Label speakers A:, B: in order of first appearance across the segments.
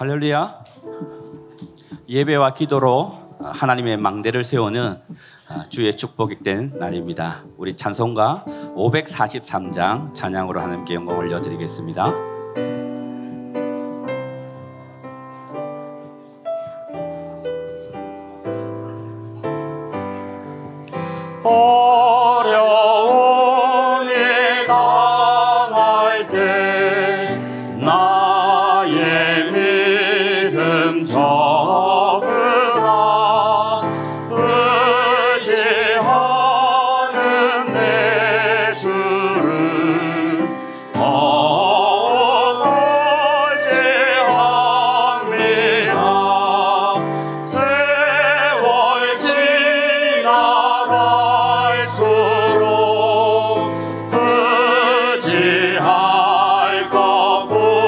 A: 할렐루야. 예배와 기도로 하나님의 망대를 세우는 주의 축복된 날입니다. 우리 찬송가 543장 찬양으로 하나님께 영광 올려드리겠습니다.
B: 어려움이 당할 때 나의 믿음 적으라. 의지하는 내 주를 더욱 의지합니다. 세월 지나갈수록 의지할 것뿐일세.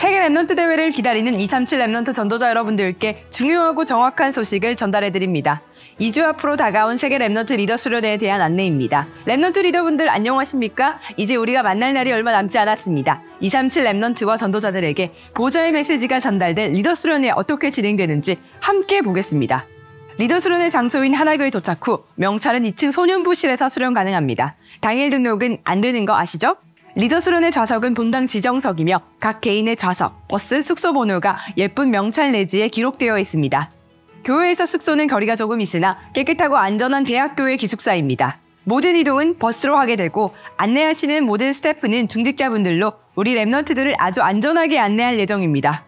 C: 세계 랩넌트 대회를 기다리는 237 랩넌트 전도자 여러분들께 중요하고 정확한 소식을 전달해드립니다. 2주 앞으로 다가온 세계 랩넌트 리더 수련회에 대한 안내입니다. 랩넌트 리더분들 안녕하십니까? 이제 우리가 만날 날이 얼마 남지 않았습니다. 237 랩넌트와 전도자들에게 보좌의 메시지가 전달될 리더 수련회 어떻게 진행되는지 함께 보겠습니다. 리더 수련회 장소인 하나교에 도착 후 명찰은 2층 소년부실에서 수련 가능합니다. 당일 등록은 안 되는 거 아시죠? 리더 수련회 좌석은 본당 지정석이며 각 개인의 좌석, 버스, 숙소 번호가 예쁜 명찰 내지에 기록되어 있습니다. 교회에서 숙소는 거리가 조금 있으나 깨끗하고 안전한 대학교의 기숙사입니다. 모든 이동은 버스로 하게 되고 안내하시는 모든 스태프는 중직자분들로 우리 랩넌트들을 아주 안전하게 안내할 예정입니다.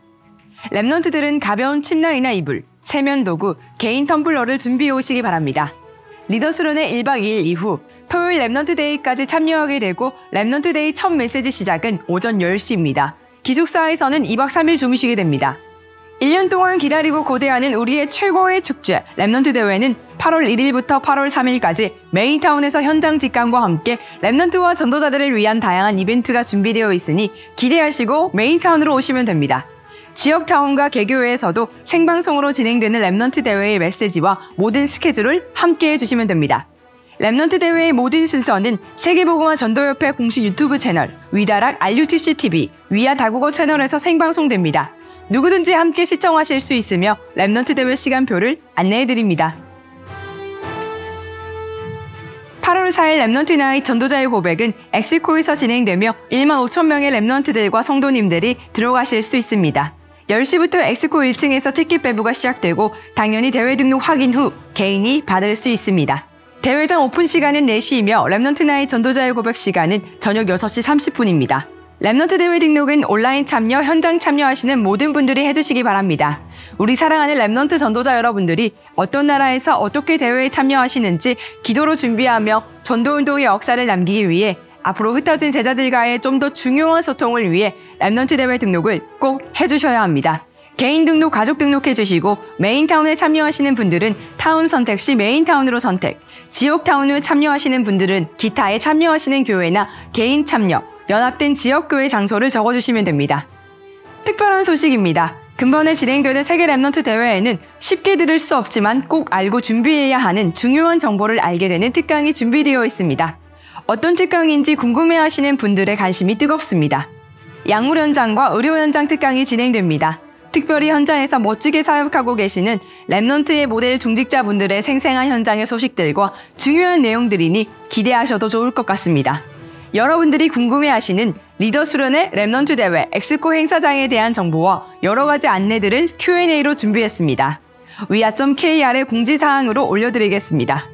C: 랩넌트들은 가벼운 침낭이나 이불, 세면 도구, 개인 텀블러를 준비해 오시기 바랍니다. 리더 수련회 1박 2일 이후 토요일 랩넌트 데이까지 참여하게 되고 랩넌트 데이 첫 메시지 시작은 오전 10시입니다. 기숙사에서는 2박 3일 주무시게 됩니다. 1년 동안 기다리고 고대하는 우리의 최고의 축제 랩넌트 대회는 8월 1일부터 8월 3일까지 메인타운에서 현장 직관과 함께 랩넌트와 전도자들을 위한 다양한 이벤트가 준비되어 있으니 기대하시고 메인타운으로 오시면 됩니다. 지역타운과 개교회에서도 생방송으로 진행되는 랩넌트 대회의 메시지와 모든 스케줄을 함께 해주시면 됩니다. 랩넌트 대회의 모든 순서는 세계복음화 전도협회 공식 유튜브 채널 위다락 RUTC-TV 위아 다국어 채널에서 생방송됩니다. 누구든지 함께 시청하실 수 있으며 랩넌트 대회 시간표를 안내해드립니다. 8월 4일 랩넌트 나잇 전도자의 고백은 엑스코에서 진행되며 1만 5천 명의 랩넌트들과 성도님들이 들어가실 수 있습니다. 10시부터 엑스코 1층에서 티켓 배부가 시작되고 당연히 대회 등록 확인 후 개인이 받을 수 있습니다. 대회장 오픈 시간은 4시이며 랩넌트 나잇 전도자의 고백 시간은 저녁 6시 30분입니다. 랩넌트 대회 등록은 온라인 참여, 현장 참여하시는 모든 분들이 해주시기 바랍니다. 우리 사랑하는 랩넌트 전도자 여러분들이 어떤 나라에서 어떻게 대회에 참여하시는지 기도로 준비하며 전도운동의 역사를 남기기 위해 앞으로 흩어진 제자들과의 좀 더 중요한 소통을 위해 랩넌트 대회 등록을 꼭 해주셔야 합니다. 개인 등록, 가족 등록해주시고 메인타운에 참여하시는 분들은 타운 선택 시 메인타운으로 선택, 지역타운에 참여하시는 분들은 기타에 참여하시는 교회나 개인 참여, 연합된 지역교회 장소를 적어주시면 됩니다. 특별한 소식입니다. 근본에 진행되는 세계 랩넌트 대회에는 쉽게 들을 수 없지만 꼭 알고 준비해야 하는 중요한 정보를 알게 되는 특강이 준비되어 있습니다. 어떤 특강인지 궁금해하시는 분들의 관심이 뜨겁습니다. 약물 현장과 의료 현장 특강이 진행됩니다. 특별히 현장에서 멋지게 사역하고 계시는 랩넌트의 모델 중직자분들의 생생한 현장의 소식들과 중요한 내용들이니 기대하셔도 좋을 것 같습니다. 여러분들이 궁금해하시는 리더 수련회 랩넌트 대회 엑스코 행사장에 대한 정보와 여러가지 안내들을 Q&A로 준비했습니다. 위아.kr의 공지사항으로 올려드리겠습니다.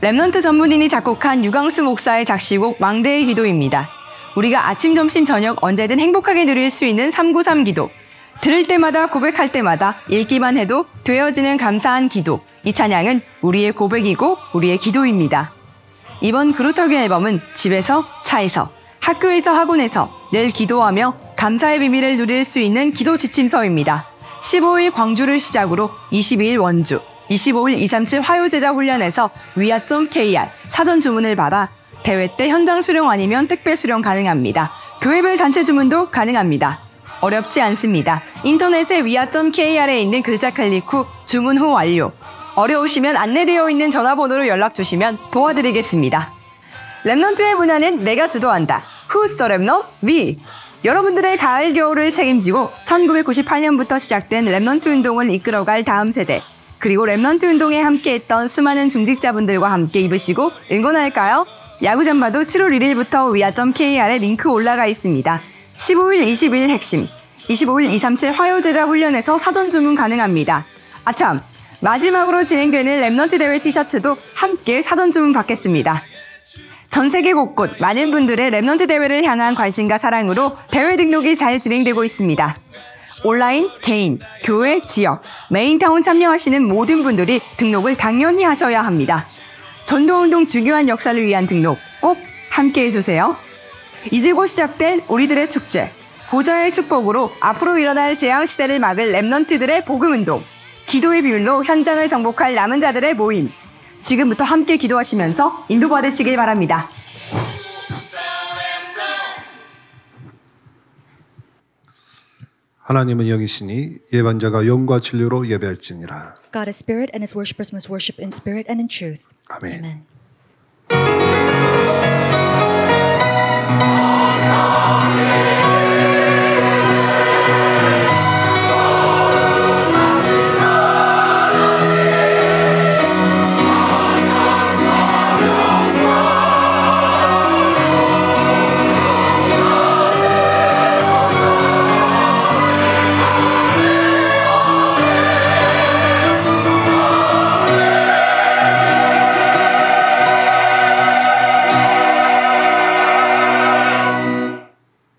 C: 랩넌트 전문인이 작곡한 유광수 목사의 작시곡 망대의 기도입니다. 우리가 아침, 점심, 저녁 언제든 행복하게 누릴 수 있는 393 기도. 들을 때마다 고백할 때마다 읽기만 해도 되어지는 감사한 기도. 이 찬양은 우리의 고백이고 우리의 기도입니다. 이번 그루터기 앨범은 집에서, 차에서, 학교에서, 학원에서 늘 기도하며 감사의 비밀을 누릴 수 있는 기도 지침서입니다. 15일 광주를 시작으로 22일 원주, 25일 237 화요제자 훈련에서 위아.kr 사전 주문을 받아 대회 때 현장 수령 아니면 택배 수령 가능합니다. 교회별 단체 주문도 가능합니다. 어렵지 않습니다. 인터넷에 위아.kr에 있는 글자 클릭 후 주문 후 완료. 어려우시면 안내되어 있는 전화번호로 연락주시면 도와드리겠습니다. 랩넌트의 문화는 내가 주도한다. Who's the 랩넌트? Me! 여러분들의 가을 겨울을 책임지고 1998년부터 시작된 랩넌트 운동을 이끌어갈 다음 세대, 그리고 랩넌트 운동에 함께했던 수많은 중직자분들과 함께 입으시고 응원할까요? 야구 잠바도 7월 1일부터 위아.kr에 링크 올라가 있습니다. 15일 20일 핵심, 25일 237 화요제자 훈련에서 사전 주문 가능합니다. 아참! 마지막으로 진행되는 랩넌트 대회 티셔츠도 함께 사전 주문 받겠습니다. 전 세계 곳곳 많은 분들의 랩넌트 대회를 향한 관심과 사랑으로 대회 등록이 잘 진행되고 있습니다. 온라인, 개인, 교회, 지역, 메인타운 참여하시는 모든 분들이 등록을 당연히 하셔야 합니다. 전도운동 중요한 역사를 위한 등록 꼭 함께 해주세요. 이제 곧 시작될 우리들의 축제, 보좌의 축복으로 앞으로 일어날 재앙시대를 막을 랩넌트들의 복음운동, 기도의 비밀로 현장을 정복할 남은 자들의 모임. 지금부터 함께 기도하시면서 인도받으시길 바랍니다.
D: 하나님은 영이시니 예반자가 영과 진리로 예배할지니라.
E: God is spirit, and his worshippers must worship in spirit and in truth.
D: 아멘.
E: Amen.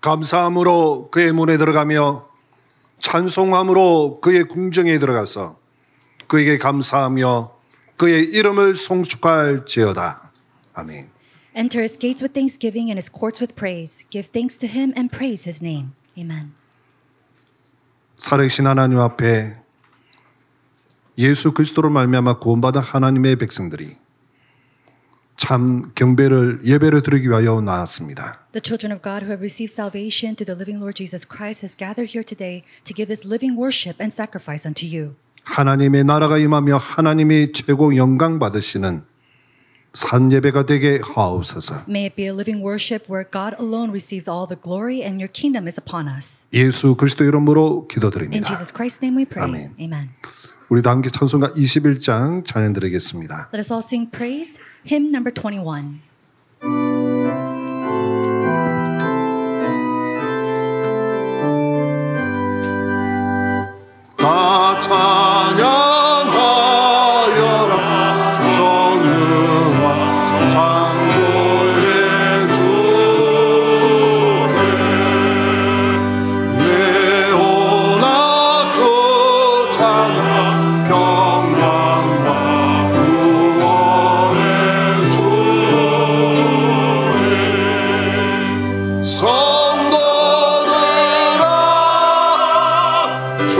D: 감사함으로 그의 문에 들어가며 찬송함으로 그의 궁정에 들어가서 그에게 감사하며 그의 이름을 송축할지어다. 아멘.
E: Enter his gates with thanksgiving and his courts with praise. Give thanks to him and praise his name. Amen.
D: 살아계신 하나님 앞에 예수 그리스도로 말미암아 구원받은 하나님의 백성들이 참 경배를 예배를 드리기 위하여 나왔습니다.
E: The children of God who have received salvation through the living Lord Jesus Christ has gathered here today to give this living worship and sacrifice unto you.
D: 하나님의 나라가 임하며 하나님이 최고 영광 받으시는 산 예배가 되게 하옵소서.
E: May it be a living worship where God alone receives all the glory and your kingdom is upon us.
D: 예수 그리스도 이름으로
E: In
D: 기도드립니다.
E: Jesus Christ's name we pray.
D: 아멘.
E: Amen.
D: 우리 다 함께 찬송가 21장 찬양 드리겠습니다.
E: Let us all sing praise, hymn number 21.
D: 다 찬양하여라 전능한 창조의 주께 내오나 주 찬양 평강과 구원의 주님 성도들아 주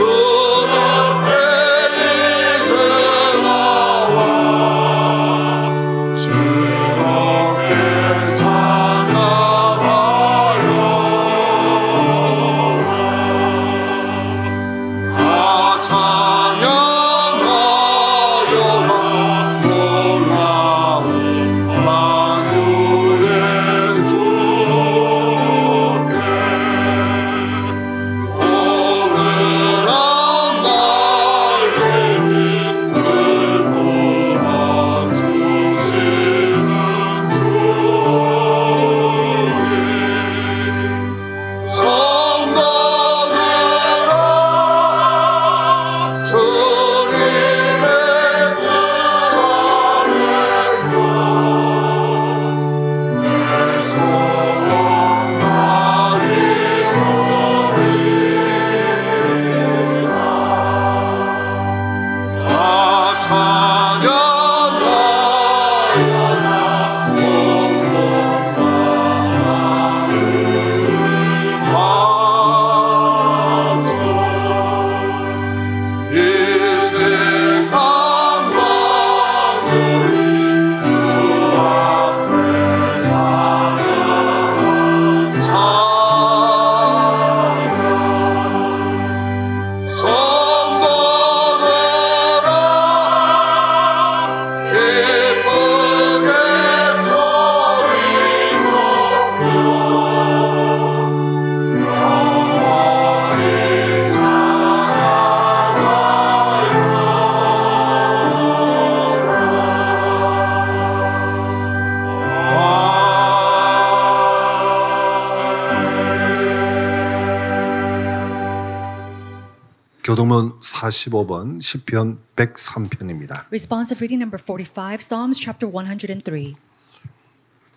D: 교동문 45번 시편 103편입니다.
E: Responsive reading number 45, Psalms chapter 103.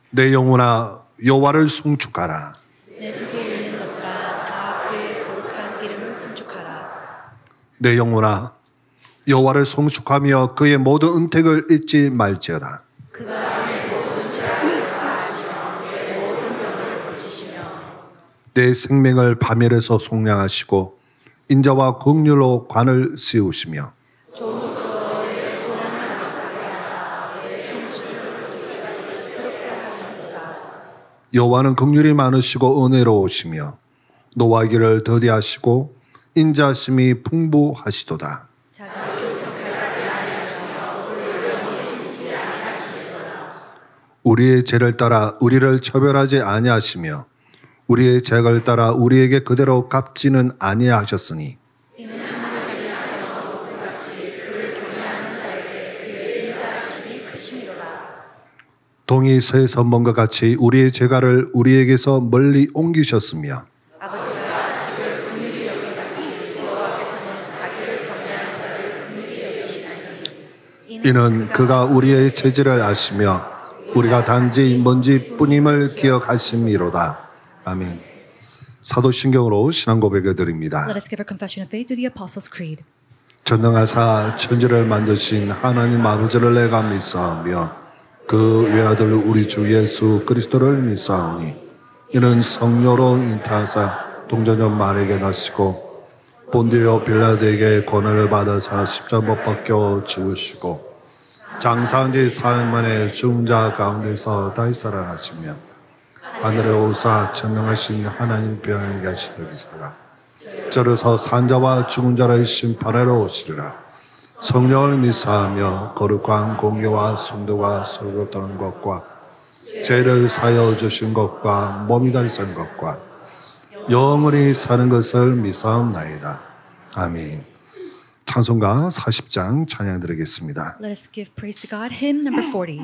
D: 내 영혼아 여호와를 송축하라.
E: 내 속에 있는 것들아 다 그의 거룩한 이름을 송축하라.
D: 내 영혼아 여호와를 송축하며 그의 모든 은택을 잊지 말지어다.
E: 그가 내 모든 죄악을 사하시며 내 모든 병을 고치시며
D: 내 생명을 파멸해서 속량하시고 인자와 긍휼로 관을 씌우시며
E: 조미조와 내 소원을 만족하게 하사 내 청춘을 도끼같이 새롭게 하시도다.
D: 여호와는 긍휼이 많으시고 은혜로우시며 노하기를 더디하시고 인자심이 풍부하시도다.
E: 자주를 경책하지 아니하시며 너를 영원히 품지 아니하시리로다.
D: 우리의 죄를 따라 우리를 처벌하지 아니하시며 우리의 죄를 따라 우리에게 그대로 갚지는 아니하셨으니
E: 이는 하늘을 달렸으며 높음같이 그를 경외하는 자에게 그의 인자하심이 크심이로다.
D: 동이 서에서 먼 것 같이 우리의 죄가를 우리에게서 멀리 옮기셨으며
E: 아버지가 자식을 긍휼히 여긴 같이 여호와께서는 자기를 경외하는 자를 긍휼히 여기시나니
D: 이는 그가 우리의 죄질을 아시며 우리가 단지 먼지뿐임을 기억하심이로다. 아멘. 사도신경으로 신앙 고백을 드립니다.
E: Let us give our confession of faith through the Apostles' Creed.
D: 전능하사 천지를 만드신 하나님 아버지를 내가 믿사오며 그 외아들 우리 주 예수 그리스도를 믿사오니 이는 성령으로 잉태하사 동정녀 마리아에게 나시고 본디오 빌라도에게 고난을 받아사 십자가 못 박혀 죽으시고 장사한 지 사흘 만에 죽은 자 가운데서 다시 살아나시며 하늘에 오사 전능하신 하나님 편에 계시다가 저로서 산자와 죽은 자를 심판하러 오시리라. 성령을 믿사하며 거룩한 공교와 성도가 서로 떠는 것과 죄를 사여 주신 것과 몸이 달선 것과 영원히 사는 것을 믿사옵나이다. 아멘. 찬송가 40장 찬양 드리겠습니다.
E: Let us give praise to God. Hymn number 40.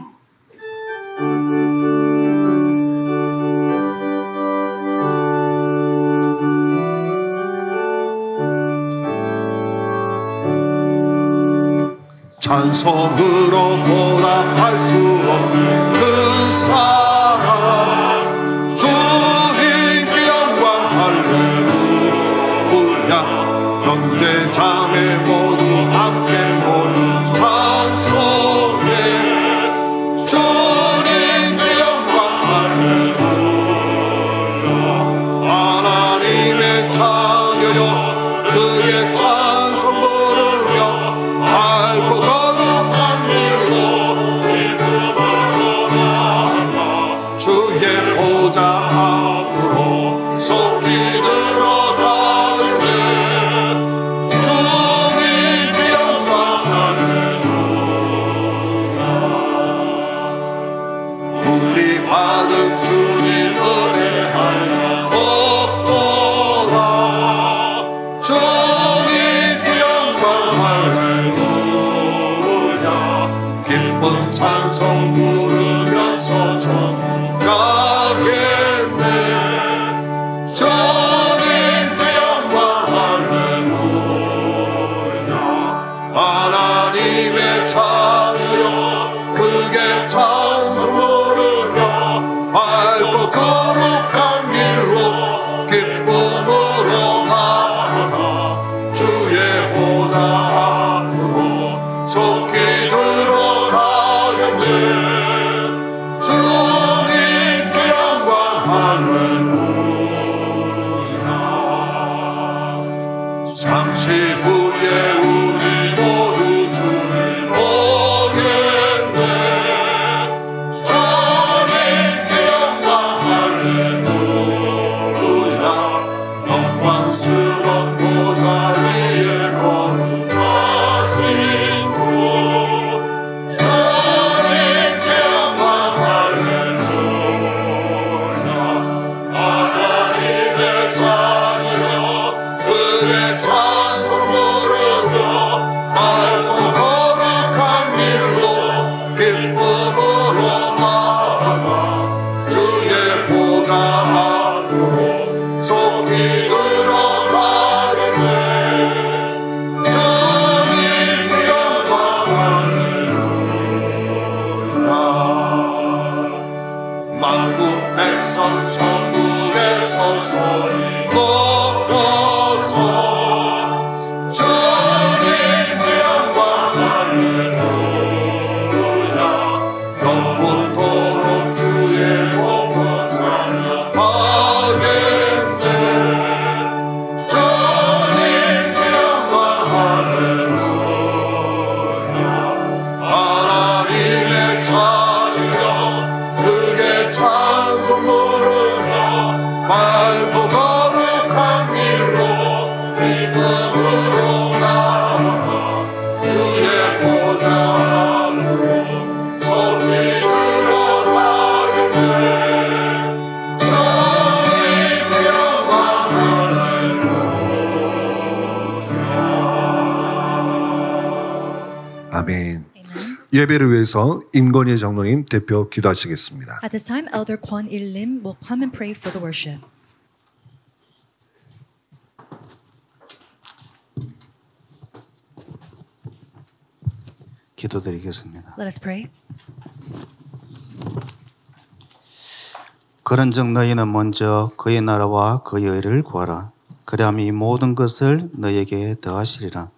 D: 찬송으로 보답할 수 없는 그 사랑 주님께 영광 할렐루야. 형제 자매 모두 함께 모인 찬송에 주님께 영광 할렐루야. 하나님의 자녀여 그의 찬송 부르며 맑고 거룩한 길로 주의 보좌 앞으로 속히 들어가겠네. 주님께 영광 할렐루야. 우리 받은 주님 은혜 없도다. 주님께 영광 할렐루야. 기쁜 찬송 부르면서 가겠네. 주님께 영광 할렐루야. 하나님의 자녀여 그게 찬송 부르며 맑고 거룩한 길로 기쁨으로 나아가 주의 보좌 앞으로 속히 들어가겠네. 주님께 영광 할렐루야. 잠시 후에 우리 모두 주를 보겠네. 주님께 영광 할렐루야. 영광스러운 보좌 위에 거룩하신 주 주님께 영광 할렐루야. 하나님의 자녀 그의 찬송 예배를 위해서 임건희 장로님 대표 기도하시겠습니다.
E: At this time, Elder Kwon Il Lim will come and pray for the worship.
F: 기도드리겠습니다.
E: Let us pray.
F: 그런즉 너희는 먼저 그의 나라와 그의 의를 구하라. 그리하면 이 모든 것을 너희에게 더하시리라.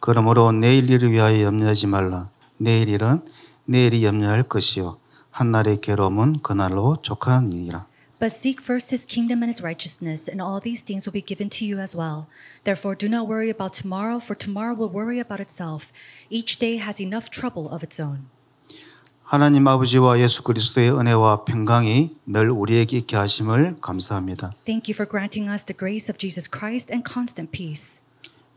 F: 그러므로 내일 일을 위하여 염려하지 말라. 내일 일은 내일이 염려할 것이요 한날의 괴로움은 그날로 족하니라.
E: But seek first his kingdom and his righteousness, and all these things will be given to you as well. Therefore do not worry about tomorrow, for tomorrow will worry about itself. Each day has enough trouble of its own.
F: 하나님 아버지와 예수 그리스도의 은혜와 평강이 늘 우리에게 있게 하심을 감사합니다.
E: Thank you for granting us the grace of Jesus Christ and constant peace.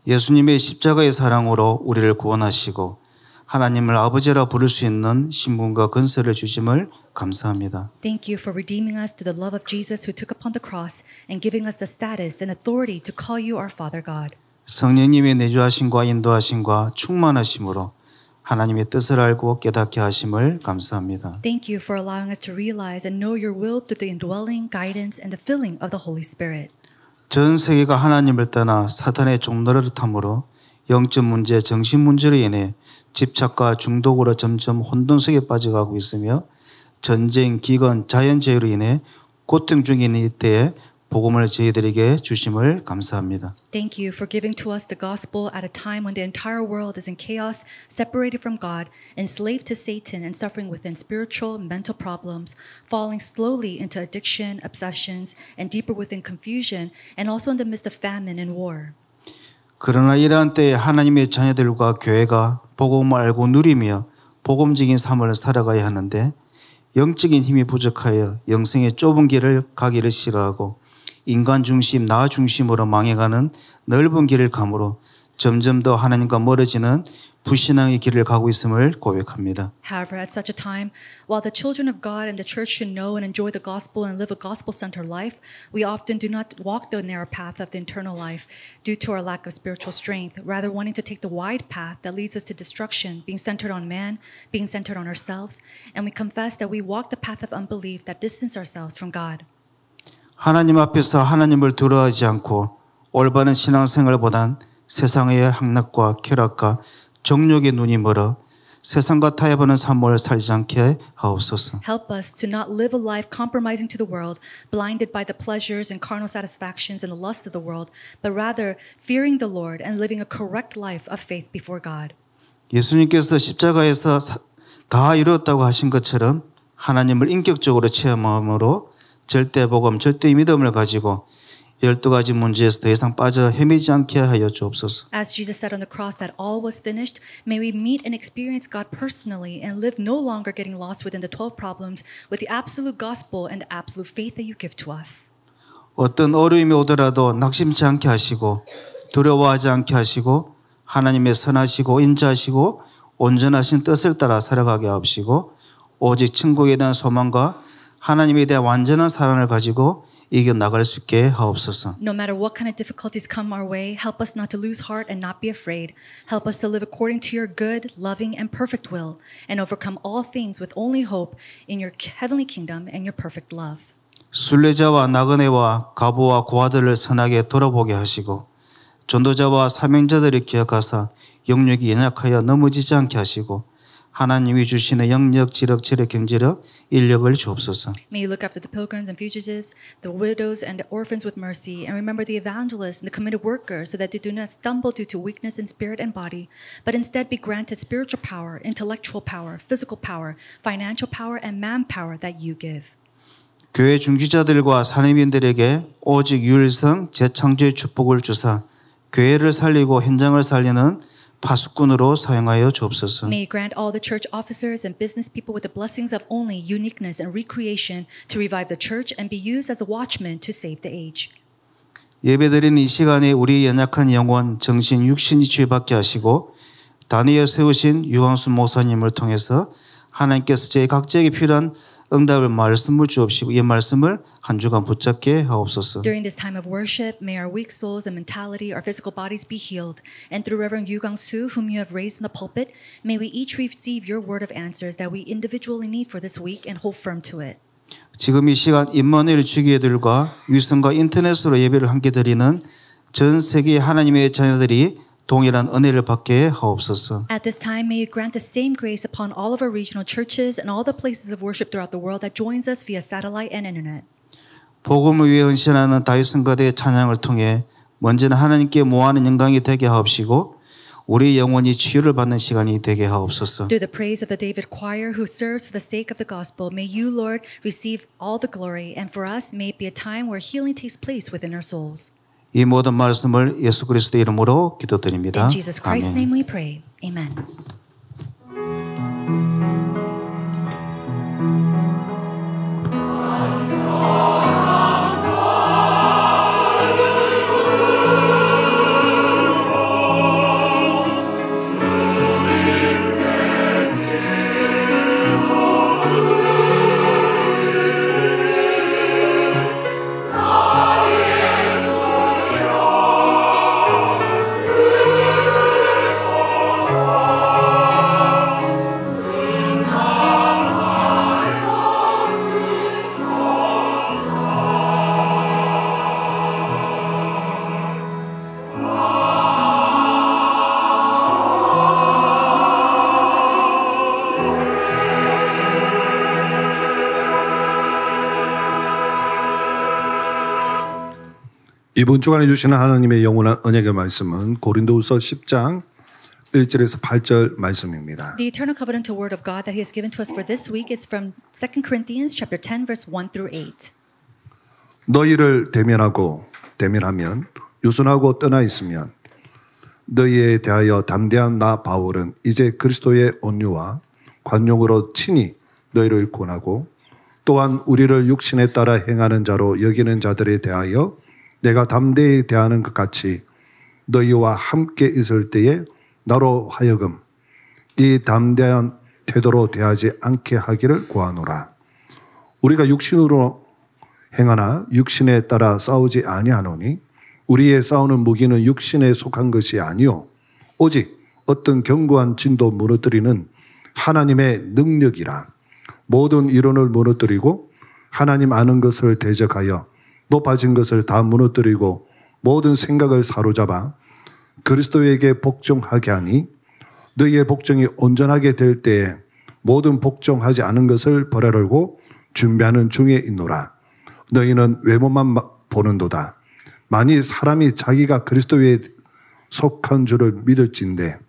F: 예수님의 십자가의 사랑으로 우리를 구원하시고 하나님을 아버지라 부를 수 있는 신분과 근세를 주심을 감사합니다.
E: Thank you for redeeming us through the love of Jesus who took upon the cross and giving us the status and authority to call you our Father God.
F: 성령님의 내주하심과 인도하심과 충만하심으로 하나님의 뜻을 알고 깨닫게 하심을 감사합니다.
E: Thank you for allowing us to realize and know your will through the indwelling, guidance, and the filling of the Holy Spirit.
F: 전 세계가 하나님을 떠나 사탄의 종노릇함으로 영적 문제, 정신 문제로 인해 집착과 중독으로 점점 혼돈 속에 빠져가고 있으며 전쟁, 기근, 자연재해로 인해 고통 중에 있는 이때에 복음을 저희들에게 주심을 감사합니다.
E: Thank you for giving to us the gospel at a time when the entire world is in chaos, separated from God, enslaved to Satan, and suffering within spiritual and mental problems, falling slowly into addiction, obsessions, and deeper within confusion, and also in the midst of famine and war.
F: 그러나 이러한 때에 하나님의 자녀들과 교회가 복음을 알고 누리며 복음적인 삶을 살아가야 하는데 영적인 힘이 부족하여 영생의 좁은 길을 가기를 싫어하고 인간 중심, 나 중심으로 망해가는 넓은 길을 감으로 점점 더 하나님과 멀어지는 불신앙의 길을 가고 있음을 고백합니다.
E: However, at such a time, while the children of God and the church should know and enjoy the gospel and live a gospel-centered life, we often do not walk the narrow path of the eternal life due to our lack of spiritual strength, rather wanting to take the wide path that leads us to destruction, being centered on man, being centered on ourselves, and we confess that we walk the path of unbelief that distance ourselves from God.
F: 하나님 앞에서 하나님을 두려워하지 않고 올바른 신앙생활보단 세상의 향락과 쾌락과 정욕의 눈이 멀어 세상과 타협하는 삶을 살지 않게 하옵소서.
E: Help us to not live a life compromising to the world, blinded by the pleasures and carnal satisfactions and the lusts of the world, but rather fearing the Lord and living a correct life of faith before God.
F: 예수님께서 십자가에서 다 이루었다고 하신 것처럼 하나님을 인격적으로 체험함으로 절대 복음, 절대 믿음을 가지고 12가지 문제에서 더 이상 빠져 헤매지 않게 하여 주옵소서.
E: As Jesus said on the cross that all was finished, may we meet and experience God personally and live no longer getting lost within the 12 problems with the absolute gospel and absolute faith that you give to us.
F: 어떤 어려움이 오더라도 낙심치 않게 하시고 두려워하지 않게 하시고 하나님의 선하시고 인자하시고 온전하신 뜻을 따라 살아가게 하시고 오직 천국에 대한 소망과 하나님에 대한 완전한 사랑을 가지고 이겨나갈 수 있게 하옵소서.
E: No matter what kind of difficulties come our way, help us not to lose heart and not be afraid. Help us to live according to your good, loving, and perfect will, and overcome all things with only hope in your heavenly kingdom and your perfect love.
F: 순례자와 나그네와 과부와 고아들을 선하게 돌아보게 하시고 전도자와 사명자들을 기억하사 영역이 연약하여 넘어지지 않게 하시고 하나님이 주시는 영력, 지력, 체력, 경제력, 인력을 주옵소서.
E: May you look after the pilgrims and fugitives, the widows and the orphans with mercy, and remember the evangelists and the committed workers so that they do not stumble due to weakness in spirit and body, but instead be granted spiritual power, intellectual power, physical power, financial power, and manpower that you give.
F: 교회 중지자들과 산업인들에게 오직 유일성 재창조의 축복을 주사 교회를 살리고 현장을 살리는 파수꾼으로 사용하여 주옵소서.
E: May you grant all the church officers and business people with the blessings of only uniqueness and recreation to revive the church and be used as a watchman to save the age.
F: 예배드린 이 시간에 우리 연약한 영혼, 정신, 육신이 치유받게 하시고 다니엘 세우신 유광순 목사님을 통해서 하나님께서 저희 각자에게 필요한 응답을 말씀을 주옵시고 이 말씀을 한 주간 붙잡게 하옵소서.
E: During this time of worship, may our weak souls and mentality, our physical bodies be healed. And through Reverend Yu Gang-soo, whom you have raised in the pulpit, may we each receive your word of answers that we individually need for this week and hold firm to it.
F: 지금 이 시간 임마누엘 주기회들과 위성과 인터넷으로 예배를 함께 드리는 전 세계 하나님의 자녀들이 동일한 은혜를 받게 하옵소서.
E: At this time, may you grant the same grace upon all of our regional churches and all the places of worship throughout the world that joins us via satellite and internet.
F: 복음을 위해 헌신하는 다윗 성가대의 찬양을 통해 먼저는 하나님께 모아는 영광이 되게 하옵시고 우리 영혼이 치유를 받는 시간이 되게 하옵소서.
E: Through the praise of the David choir who serves for the sake of the gospel, may you, Lord, receive all the glory, and for us, may it be a time where healing takes place within our souls.
F: 이 모든 말씀을 예수 그리스도의 이름으로 기도드립니다.
E: In Jesus Christ's
F: 아멘.
E: name we pray. Amen.
D: 이번 주간에 주시는 하나님의 영원한 언약의 말씀은 고린도후서 10장 1절에서 8절 말씀입니다.
E: The eternal covenant word of God that He has given to us for this week is from 2 Corinthians chapter 10, verse 1 through 8.
D: 너희를 대면하면 유순하고 떠나 있으면 너희에 대하여 담대한 나 바울은 이제 그리스도의 온유와 관용으로 친히 너희를 권하고 또한 우리를 육신에 따라 행하는 자로 여기는 자들에 대하여 내가 담대히 대하는 것 같이 너희와 함께 있을 때에 나로 하여금 이 담대한 태도로 대하지 않게 하기를 구하노라. 우리가 육신으로 행하나 육신에 따라 싸우지 아니하노니 우리의 싸우는 무기는 육신에 속한 것이 아니요 오직 어떤 견고한 진도 무너뜨리는 하나님의 능력이라. 모든 이론을 무너뜨리고 하나님 아는 것을 대적하여 높아진 것을 다 무너뜨리고 모든 생각을 사로잡아 그리스도에게 복종하게 하니 너희의 복종이 온전하게 될 때에 모든 복종하지 않은 것을 버리려고 준비하는 중에 있노라. 너희는 외모만 보는도다. 만일 사람이 자기가 그리스도에 속한 줄을 믿을진대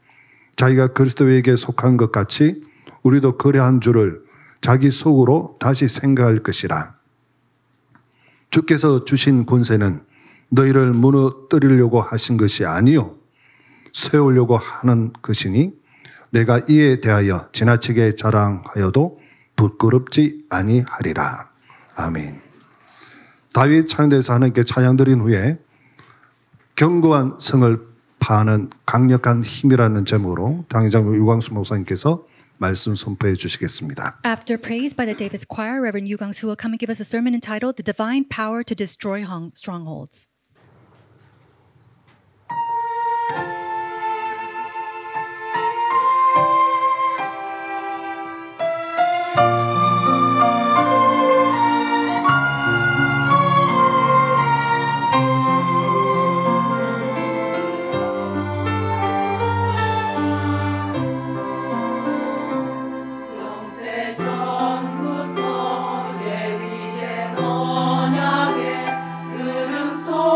D: 자기가 그리스도에게 속한 것 같이 우리도 그러한 줄을 자기 속으로 다시 생각할 것이라. 주께서 주신 권세는 너희를 무너뜨리려고 하신 것이 아니요 세우려고 하는 것이니 내가 이에 대하여 지나치게 자랑하여도 부끄럽지 아니하리라. 아멘. 다윗 찬양대에서 하나님께 찬양드린 후에 견고한 성을 파하는 강력한 힘이라는 제목으로 당회장 유광수 목사님께서 말씀 선포해 주시겠습니다.
E: After praise by the David's choir, Reverend Yu Gang-soo will come and give us a sermon entitled The Divine Power to Destroy Strongholds.
G: 전부터 예비된 언약의 그름 속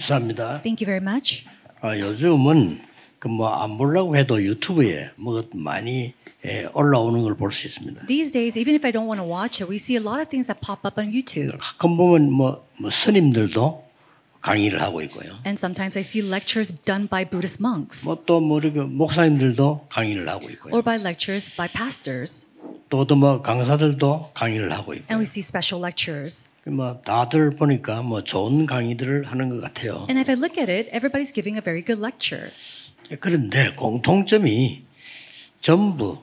B: 감사합니다.
E: Thank you very much.
B: 요즘은 그 뭐 안 보려고 해도 유튜브에 뭐 많이 올라오는 걸 볼 수 있습니다.
E: These days, even if I don't want to watch it, we see a lot of things that pop up on YouTube.
B: 가끔 보면 뭐 스님들도 강의를 하고 있고요.
E: And sometimes I see lectures done by Buddhist monks
B: 뭐 또 뭐 이렇게 목사님들도 강의를 하고 있고요.
E: or by lectures by pastors.
B: 또 뭐 강사들도 강의를 하고 있고.
E: And we see special lectures.
B: 뭐 다들 보니까 뭐 좋은 강의들을 하는 것 같아요.
E: And if I look at it, everybody's giving a very good lecture.
B: 그런데 공통점이 전부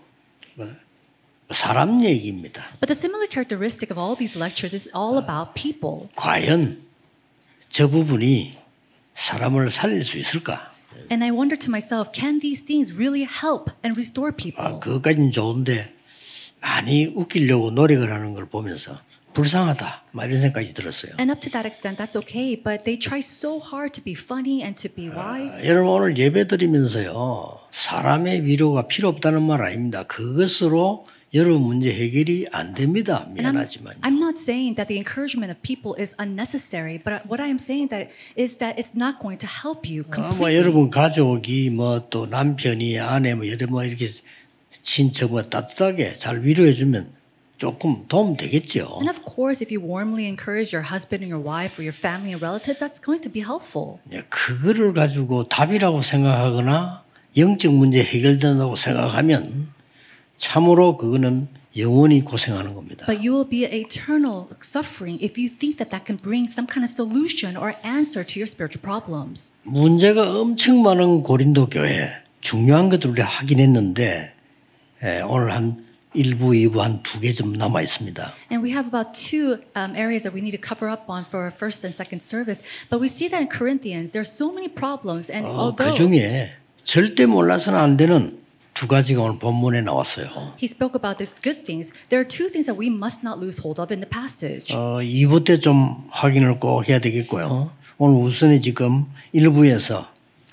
B: 사람 얘기입니다.
E: But the similar characteristic of all these lectures is all about people.
B: 과연 저 부분이 사람을 살릴 수 있을까?
E: And I wonder to myself, can these things really help and restore people?
B: 그것까지는 좋은데 많이 웃기려고 노력을 하는 걸 보면서 불쌍하다 막 이런 생각이 들었어요.
E: And up to that extent, that's okay. But they try so hard to be funny and to be wise.
B: 여러분 오늘 예배 드리면서요 사람의 위로가 필요 없다는 말 아닙니다. 그것으로 여러분 문제 해결이 안 됩니다. 미안하지만.
E: I'm not saying that the encouragement of people is unnecessary, but what I am saying is that it's not going to help you
B: 뭐
E: completely.
B: 여러분 가족이 뭐 또 남편이 아내 뭐 여러 뭐 이렇게 친척 뭐 따뜻하게 잘 위로해 주면 조금 도움 되겠죠.
E: And of course, if you warmly encourage your husband and your wife or your family and relatives, that's going to be helpful.
B: 그거를 가지고 답이라고 생각하거나 영적 문제 해결된다고 생각하면 참으로 그거는 영원히 고생하는 겁니다.
E: But you will be eternal suffering if you think that that can bring some kind of solution or answer to your spiritual problems.
B: 문제가 엄청 많은 고린도 교회 중요한 것들을 우리가 하긴 했는데 오늘 한 1부, 2부 한 2개 좀 남아 있습니다.
E: And we have about two areas that we need to cover up on for our first and second service. But we see that in Corinthians, there are so many problems. And
B: 그 중에 절대 몰라서는 안 되는 두 가지가 오늘 본문에 나왔어요.
E: he spoke about the good things, there are two things that we must not lose hold of in the passage.
B: 2부 때 좀 확인을 꼭 해야 되겠고요. 오늘 우선에 지금 1부에서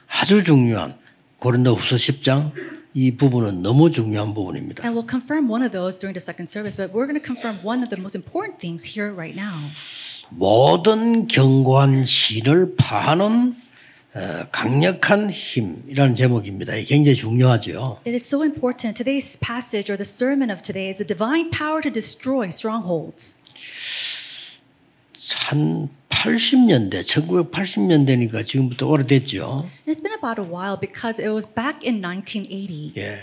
B: 아주 중요한 고린도후서 10장 이 부분은 너무 중요한 부분입니다.
E: And we'll confirm one of those during the second service, but we're going to confirm one of the most important things here right now.
B: 모든 견고한 신을 파하는 강력한 힘이라는 제목입니다. 굉장히 중요하죠.
E: It is so important. Today's passage or the sermon of today is the divine power to destroy strongholds.
B: 한 80년대, 1980년대니까 지금부터 오래됐죠.
E: And it's been about a while because it was back in 1980.
B: 예,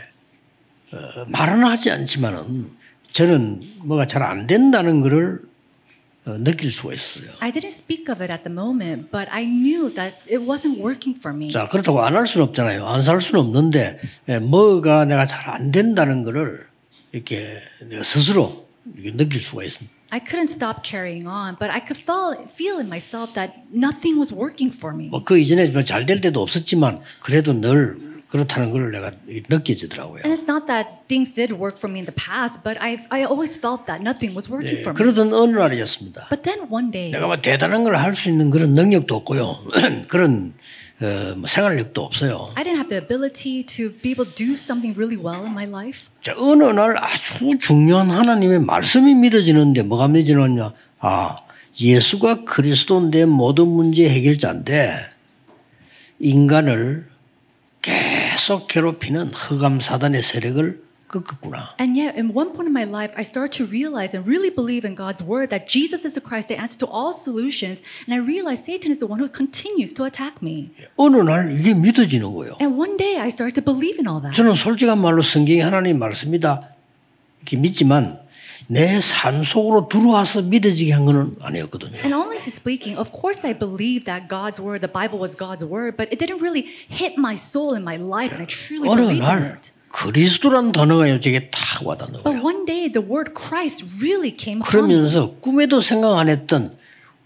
B: 말은 하지 않지만은 저는 뭐가 잘 안 된다는 것을 느낄 수가 있어요.
E: I didn't speak of it at the moment, but I knew that it wasn't working for me.
B: 자, 그렇다고 안 할 수는 없잖아요. 안 살 수는 없는데 뭐가 내가 잘 안 된다는 것을 이렇게 내가 스스로 이렇게 느낄 수가 있습니다.
E: I couldn't stop carrying on, but I could feel in myself that nothing was working for me.
B: 그 이전에 잘 될 때도 없었지만 그래도 늘 그렇다는 걸 내가 느껴지더라고요.
E: And it's not that things did work for me in the past, but I always felt that nothing was working for me.
B: 그러던 어느 날이었습니다.
E: But then one day,
B: 내가 뭐 대단한 걸 할 수 있는 그런 능력도 없고요. 그런 생활력도 없어요.
E: I didn't have the ability to be able to do something really well in my life.
B: 자, 어느 날 아주 중요한 하나님의 말씀이 믿어지는데 뭐가 믿어지느냐? 예수가 그리스도인데 모든 문제 해결자인데 인간을 계속 괴롭히는 흑암 사단의 세력을 꺾었구나.
E: And yet, in one point in my life, I started to realize and really believe in God's word that Jesus is the Christ, the answer to all solutions. And I realized Satan is the one who continues to attack me.
B: 어느 날 이게 믿어지는 거예요.
E: And one day, I started to believe in all that.
B: 저는 솔직한 말로 성경이 하나님 말씀이다 이렇게 믿지만 내 삶 속으로 들어와서 믿어지게 한 건 아니었거든요.
E: And honestly speaking, of course I believed that God's word, the Bible was God's word, but it didn't really hit my soul in my life, and I truly
B: 어느
E: believed in
B: 날
E: it.
B: 그리스도라는 단어가 제게 탁 와닿는
E: But
B: 거예요.
E: one day the word Christ really came upon me.
B: 그러면서 꿈에도 생각 안 했던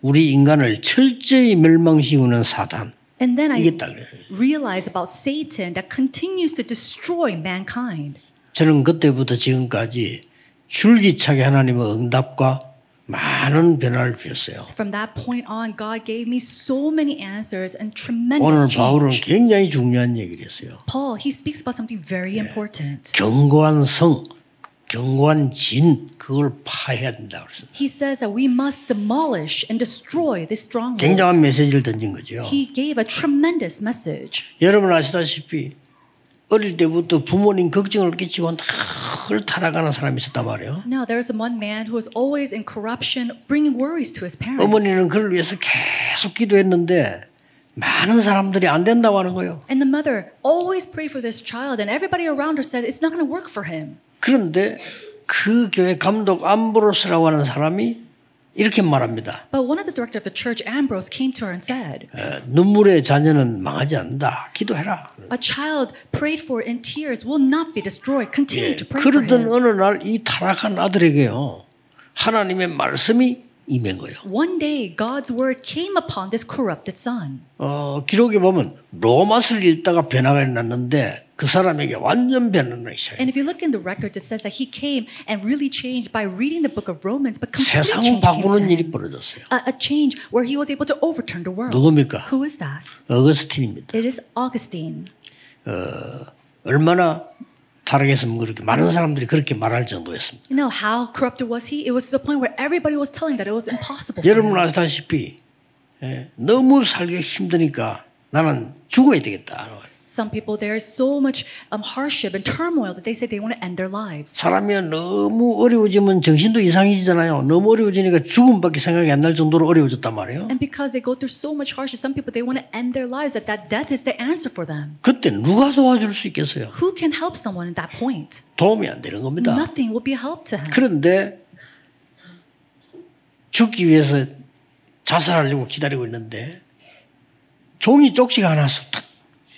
B: 우리 인간을 철저히 멸망시키는 사단.
E: And then I
B: 이게 딱
E: realized about Satan that continues to destroy mankind.
B: 저는 그때부터 지금까지 줄기차게 하나님의 응답과 많은 변화를 주셨어요.
E: From that point on, God gave me so many answers and
B: 오늘
E: tremendous
B: 바울은
E: change.
B: 굉장히 중요한 얘기를 했어요.
E: Paul, he speaks about something very important.
B: 견고한 성, 견고한 진 그걸 파해야 된다 그랬습니다.
E: He says that we must demolish and destroy this stronghold.
B: 굉장한 메시지를 던진 거죠.
E: He gave a tremendous message.
B: 여러분 아시다시피 어릴 때부터 부모님 걱정을 끼치고 늘 타락하는 사람이 있었단 말이에요.
E: Now there's one man who was always in corruption, bringing worries to his parents.
B: 어머니는 그를 위해서 계속 기도했는데 많은 사람들이 안 된다고 하는 거예요.
E: And the mother always prayed for this child, and everybody around her said it's not going to work for him.
B: 그런데 그 교회 감독 암브로스라고 하는 사람이 이렇게 말합니다.
E: But one of the director of the church, Ambrose, came to her and said,
B: 눈물의 자녀는 망하지 않는다. 기도해라.
E: a child prayed for in tears will not be destroyed. Continue to pray for
B: 그러던
E: him.
B: 어느 날 이 타락한 아들에게요. 하나님의 말씀이 임한 거예요.
E: One day, God's word came upon this corrupted son.
B: 기록에 보면 로마서를 읽다가 변화가 일어났는데 그 사람에게 완전 변화가 시작해요.
E: And if you look in the record, it says that he came and really changed by reading the book of Romans, but complete
B: 세상을
E: change came to
B: 바꾸는 일이
E: him.
B: 벌어졌어요.
E: A change where he was able to overturn the world.
B: 누굽니까?
E: Who is that?
B: 어거스틴입니다.
E: It is Augustine.
B: 얼마나 타락했으면 그렇게 많은 사람들이 그렇게 말할 정도였습니다.
E: You know how corrupted was he? It was to the point where everybody was telling that it was impossible for
B: 여러분
E: him.
B: 아시다시피 너무 살기 힘드니까 나는 죽어야 되겠다.
E: Some people, there is so much hardship and turmoil that they say they want to end their lives.
B: 사람이 너무 어려워지면 정신도 이상해지잖아요. 너무 어려워지니까 죽음밖에 생각이 안 날 정도로 어려워졌단 말이에요.
E: And because they go through so much hardship, some people, they want to end their lives, that death is the answer for them.
B: 그때 누가 도와줄 수 있겠어요?
E: Who can help someone at that point?
B: 도움이 안 되는 겁니다.
E: Nothing will be a help to him.
B: 그런데 죽기 위해서 자살하려고 기다리고 있는데 종이 쪽지가 하나 탁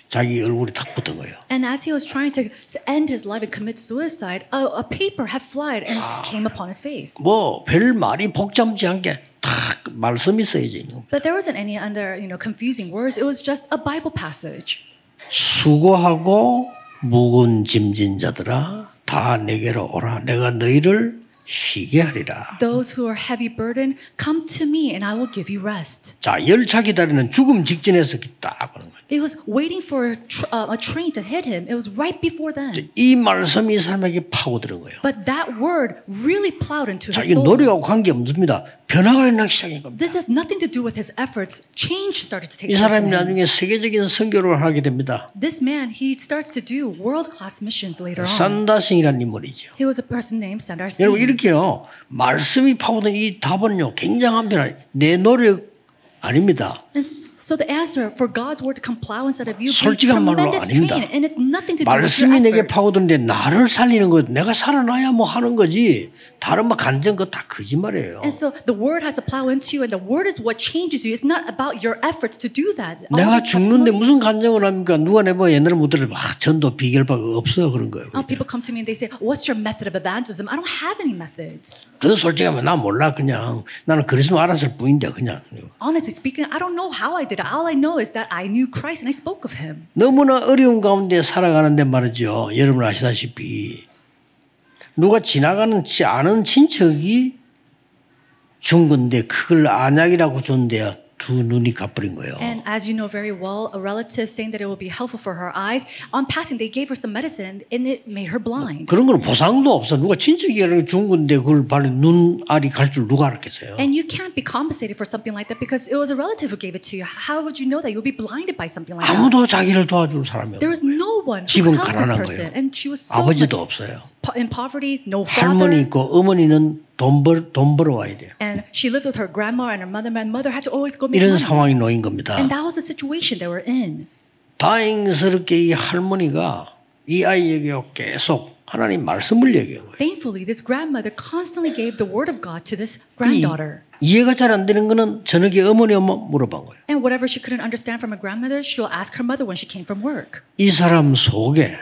B: 자기 얼굴에 탁 붙은 거예요.
E: And as he was trying to end his life and commit suicide, a paper had flied and came upon his face.
B: 뭐 별 말이 복잡지 않게 탁 말씀이 써져 있는 겁니다.
E: But there wasn't any other, confusing words. It was just a Bible passage.
B: 수고하고 무거운 짐진 자들아 다 내게로 오라. 내가 너희를 쉬게 하리라.
E: Those who are heavy burdened, come to me and I will give you rest.
B: 자, 열차 기다리는 죽음 직전에서 딱 오는 거예요.
E: It was waiting for a train to hit him. It was right before then.
B: 이 말씀이 이 사람에게 파고드는 거예요.
E: But that word really plowed into
B: 자,
E: his
B: 이
E: soul.
B: 노력하고 관계 없습니다. 변화가 일어나기 시작한 겁니다.
E: This has nothing to do with his efforts. Change started to take
B: 이
E: place
B: 사람이
E: in him.
B: 나중에 세계적인 선교를 하게 됩니다.
E: This man, he starts to do world-class missions later on.
B: 산다싱이라는 인물이죠.
E: He was a person named Sundar
B: 여러분
E: Singh.
B: 이렇게요. 말씀이 파고든 이 답은요. 굉장한 변화. 내 노력 아닙니다.
E: So the answer for God's word to come plow inside of you brings
B: 솔직한 말로
E: tremendous
B: 아닙니다.
E: train, and it's nothing to do with
B: 말씀이
E: your
B: 내게
E: efforts.
B: 파고드는데 나를 살리는 거 내가 살아나야 뭐 하는 거지. 다른 뭐 간증 거 다 거짓말이에요.
E: And so the word has to plow into you, and the word is what changes you. It's not about your efforts to do that. All
B: 내가
E: these
B: 죽는데
E: testimonies-
B: 무슨 간증을 합니까? 누가 내봐 옛날에 못 들어. 전도 비결밖에 없어 그런 거예요.
E: people come to me and they say, "What's your method of evangelism?" I don't have any methods.
B: 더 솔직하면 나 몰라 그냥 나는 그리스도 알았을 뿐인데 그냥
E: Honestly speaking, I don't know how I did it. All I know is that I knew Christ and I spoke of Him.
B: 너무나 어려운 가운데 살아가는데 말이죠. 여러분 아시다시피 누가 지나가는 아는 친척이 준 건데 그걸 안약이라고 줬는데 두 눈이 가버린 거예요.
E: And as you know very well, a relative saying that it will be helpful for her eyes, on passing they gave her some medicine and it made her blind.
B: 그런 건 보상도 없어. 누가 친척이 준 건데 그걸 바로 눈알이 갈 줄 누가 알았겠어요.
E: And you can't be compensated for something like that because it was a relative who gave it to you. How would you know that you'll be blinded by something like that?
B: 아무도 자기를 도와줄 사람이
E: There
B: 없어요.
E: was no one who
B: 집은
E: helped this
B: 가난한
E: person,
B: 거예요.
E: and she was so
B: 아버지도
E: much
B: 없어요.
E: in poverty, no
B: 할머니
E: father.
B: 있고 어머니는 돈 벌어와야 돼요.
E: And she lived with her grandma and her mother. My mother had to always go make
B: 이런
E: money.
B: 상황이 놓인 겁니다.
E: And that was the situation they were in.
B: 다행스럽게 이 할머니가 이 아이에게 계속 하나님 말씀을 얘기한 거예요.
E: Thankfully, this grandmother constantly gave the word of God to this granddaughter.
B: 이해가 잘 안 되는 거는 저녁에 어머니 엄마 물어본 거예요.
E: And whatever she couldn't understand from her grandmother, she'll ask her mother when she came from work.
B: 이 사람 속에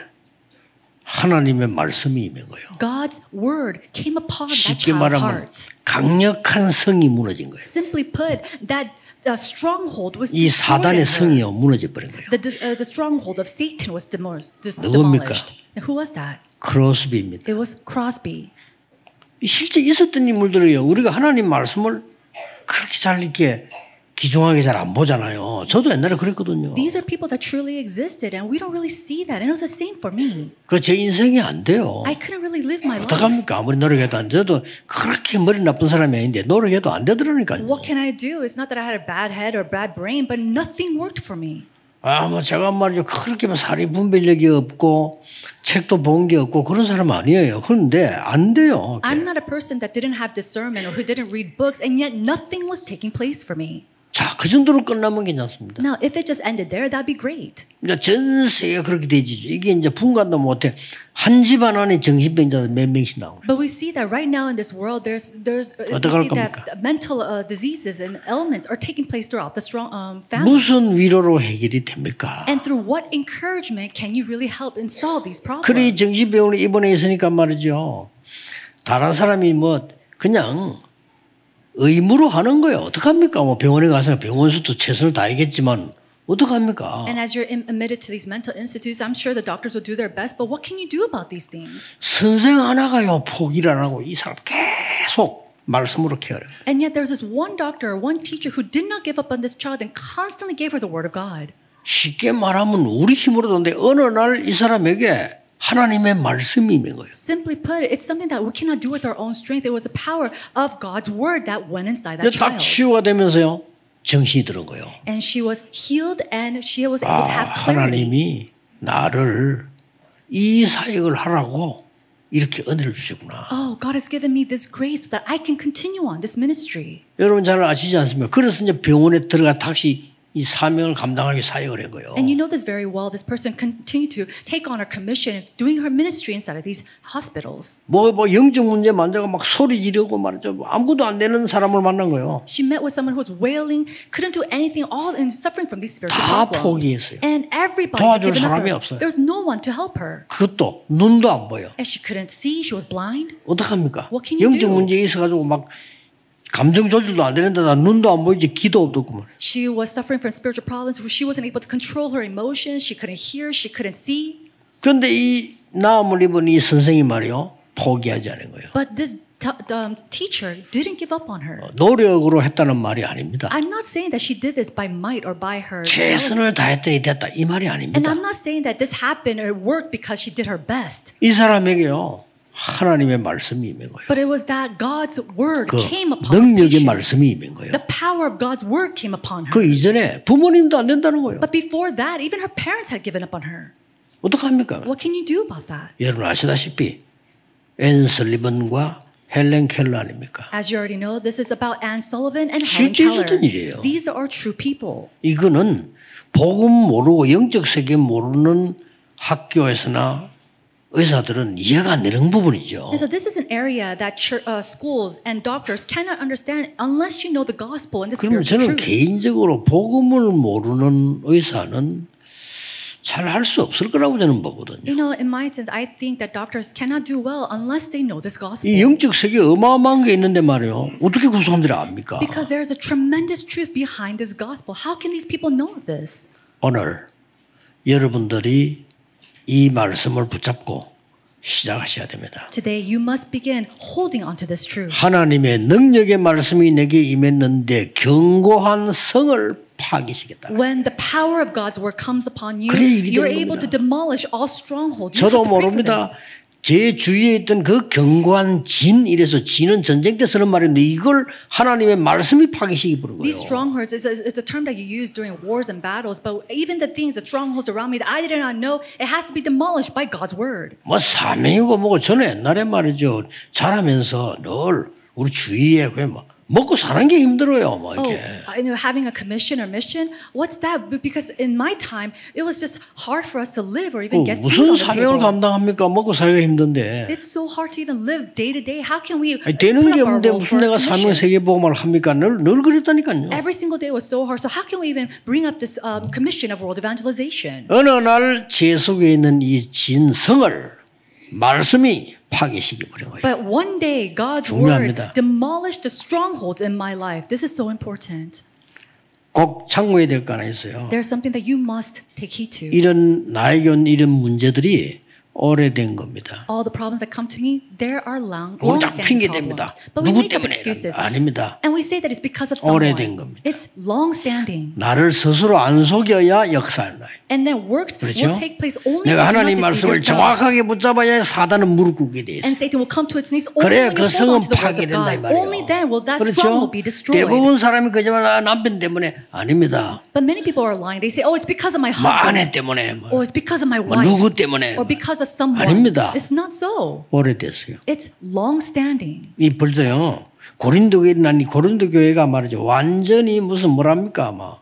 B: 하나님의 말씀이 임한 거예요.
E: God's word came upon that
B: 쉽게
E: child's
B: 말하면
E: heart.
B: 강력한 성이 무너진 거예요.
E: Simply put, that stronghold was
B: 이
E: destroyed
B: 사단의
E: in her.
B: 성이요 무너져 버린 거예요.
E: The stronghold of Satan was
B: 누굽니까?
E: demolished. And who was that?
B: 크로스비입니다.
E: It was Crosby.
B: 실제 있었던 인물들이요. 우리가 하나님 말씀을 그렇게 잘 이렇게 귀중하게 잘 안 보잖아요. 있어요. 저도 옛날에 그랬거든요.
E: These are people that truly existed, and we don't really see that. And it was the same for me.
B: 그 제 인생이 안 돼요.
E: I couldn't really live my life.
B: 어떡합니까? 아무리 노력해도 안 돼도 그렇게 머리 나쁜 사람이 아닌데 노력해도 안 되더라니까요.
E: What can I do? It's not that I had a bad head or bad brain, but nothing worked for me.
B: 뭐 제가 말이죠. 그렇게 사리 분별력이 없고 책도 본 게 없고 그런 사람 아니에요. 그런데 안 돼요.
E: I'm not a person that didn't have discernment or who didn't read books, and yet nothing was taking place for me.
B: 자, 그 정도로 끝나면 괜찮습니다.
E: Now, if it just ended there, that'd be great.
B: 이제 전 세계가 그렇게 되지죠. 이게 이제 분간도 못해. 한 집안 안에 정신병자들 몇 명씩 나오네.
E: But we see that right now in this world, we
B: 어떡할
E: see
B: 겁니까?
E: that mental diseases and ailments are taking place throughout the strong family.
B: 무슨 위로로 해결이 됩니까?
E: And through what encouragement can you really help and solve these problems?
B: 그래 정신병원에 입원해 있으니까 말이죠. 다른 사람이 뭐 그냥 의무로 하는 거예요. 어떡합니까? 뭐 병원에 가서 병원수도 최선을 다하겠지만 어떡합니까?
E: And as you're admitted to these mental institutes, I'm sure the doctors will do their best, but what can you do about these things?
B: 선생 하나가요 포기를 안 하고 이 사람 계속 말씀으로 케어해요.
E: And yet there's this one doctor, one teacher who did not give up on this child and constantly gave her the word of God.
B: 쉽게 말하면 우리 힘으로 되는데 어느 날 이 사람에게 하나님의 말씀이 있는 거예요.
E: Simply put, it's something that we cannot do with our own strength. It was the power of God's word that went inside that
B: 딱
E: child.
B: 치유가 되면서요 정신이 들은 거예요.
E: And she was healed and she was able to have clarity.
B: 하나님이 나를 이 사역을 하라고 이렇게 은혜를 주셨구나.
E: Oh, God has given me this grace so that I can continue on this ministry.
B: 여러분 잘 아시지 않습니까? 그래서 이제 병원에 들어가 다시 이 사명을 감당하기 사역을 한 거예요.
E: And you know this very well. This person continued to take on her commission, doing her ministry inside of these hospitals.
B: 뭐 영적 문제 만져가 막 소리 지르고 말이죠. 아무것도 안 되는 사람을 만난 거예요.
E: She met with someone who was wailing, couldn't do anything, all and suffering from these spiritual
B: 다
E: problems.
B: 포기했어요.
E: And everybody
B: 도와줄
E: had given up
B: 사람이
E: her.
B: 없어요.
E: There was no one to help her.
B: 그것도 눈도 안 보여.
E: And she couldn't see. She was blind.
B: 어떡합니까?
E: What can you
B: 영적
E: do?
B: 문제 있어가지고 막 감정 조절도 안 되는데 나 눈도 안 보이지 기도 없더구만.
E: She was suffering from spiritual problems where she wasn't able to control her emotions. She couldn't hear. She couldn't see.
B: 그런데 이 나음을 입은 이 선생이 말이요 포기하지 않은 거예요.
E: But this teacher didn't give up on her.
B: 노력으로 했다는 말이 아닙니다.
E: I'm not saying that she did this by might or by her.
B: 최선을 다했더니 됐다 이 말이
E: And
B: 아닙니다.
E: I'm not saying that this happened or worked because she did her best.
B: 이 사람에게요 하나님의 말씀이 임한 거예요.
E: But it was that God's word
B: 그
E: came upon this
B: 능력의
E: patient.
B: 말씀이 임한 거예요.
E: The power of God's word came upon her.
B: 그 이전에 부모님도 안 된다는 거예요.
E: But before that, even her parents had given up on her.
B: 어떡합니까?
E: What can you do about that?
B: 여러분 아시다시피 앤 설리번과 헬렌 켈러 아닙니까?
E: As you already know, this is about Anne Sullivan and Helen
B: 실제
E: Keller.
B: 있었던 일이에요.
E: These are true people.
B: 이거는 복음 모르고 영적 세계 모르는 학교에서나 의사들은 이해가 안 되는 부분이죠.
E: And so this is an area that schools and doctors cannot understand unless you know the gospel and the
B: 그러면 저는
E: spiritual truth.
B: 개인적으로 복음을 모르는 의사는 잘 할 수 없을 거라고 저는 보거든요.
E: You know, in my sense, I think that doctors cannot do well unless they know this gospel.
B: 이 영적 세계 어마어마한 게 있는데 말이에요. 어떻게 그 사람들이 압니까?
E: Because there is a tremendous truth behind this gospel. How can these people know of this?
B: 오늘 여러분들이 이 말씀을 붙잡고 시작하셔야 됩니다.
E: Today, you must begin holding on to this truth.
B: 하나님의 능력의 말씀이 내게 임했는데 견고한 성을 파기시겠다.
E: When the power of God's word comes upon you,
B: 그래, 일이
E: you're
B: 되는
E: able to
B: 겁니다.
E: demolish all strongholds. You
B: 저도
E: have to pray for
B: 모릅니다.
E: them.
B: 제 주위에 있던 그 견고한 진 이래서 진은 전쟁 때 쓰는 말인데 이걸 하나님의 말씀이 파기시키 부른 거예요.
E: These strongholds is a term that you use during wars and battles, but even the things, the strongholds around me that I did not know, it has to be demolished by God's word.
B: 뭐 사명이고 뭐고 저는 옛날에 말이죠 자라면서 늘 우리 주위에 그냥 뭐 먹고 사는 게 힘들어요, 뭐
E: Oh,
B: 이렇게.
E: I know having a commission or mission, what's that? Because in my time, it was just hard for us to live or even get food
B: 무슨
E: on the
B: 사명을
E: table.
B: 감당합니까? 먹고 살기가 힘든데.
E: It's so hard to even live day to day. How can we
B: 아니, 되는
E: put
B: 게
E: up our
B: 없는데
E: role
B: 무슨
E: for a
B: 내가 사명
E: commission?
B: 세계복음을 합니까? 늘 그랬다니까요.
E: Every single day was so hard. So how can we even bring up this commission of world evangelization?
B: 어느 날 제 속에 있는 이 진성을 말씀이 파괴시켜 버린 거예요.
E: But one day, God's
B: 중요합니다.
E: word demolished the strongholds in my life. This is so important.
B: 꼭 참고해야 될 거 하나 있어요.
E: There's something that you must take heed to.
B: 나에게 온 이런 문제들이 오래된 겁니다.
E: All the problems that come to me, there are
B: 쫙
E: long-standing
B: 핑계 댑니다.
E: problems. But we
B: 누구
E: make up
B: 때문에
E: excuses.
B: 아닙니다.
E: And we say that it's because of
B: 오래된
E: someone.
B: 겁니다.
E: It's long-standing.
B: 나를 스스로 안 속여야 역사를 나요.
E: And then works
B: 그렇죠?
E: will take place only
B: 내가
E: if you
B: 하나님
E: do not deceive
B: 말씀을
E: yourself.
B: 정확하게 붙잡아야 사단은 무릎 꿇게 돼 있어요.
E: And Satan will come to its knees only
B: 그래야
E: when
B: 그
E: you hold
B: 성은
E: on to the words of
B: 파괴된다 이
E: God.
B: 말이에요.
E: Only then will that
B: 그렇죠?
E: stronghold be destroyed.
B: 대부분 사람이 거짓말 남편 때문에 아닙니다.
E: But many people are lying. They say, "Oh, it's because of my
B: 뭐 아내
E: husband."
B: 때문에 뭐
E: Or it's because of my
B: 뭐
E: wife.
B: 누구 때문에
E: Or because of someone.
B: 아닙니다.
E: It's not so.
B: 오래됐어요.
E: It's long-standing.
B: 이 벌써요. 고린도 교회는 이 고린도 교회가 말이죠. 완전히 무슨 뭐랍니까 막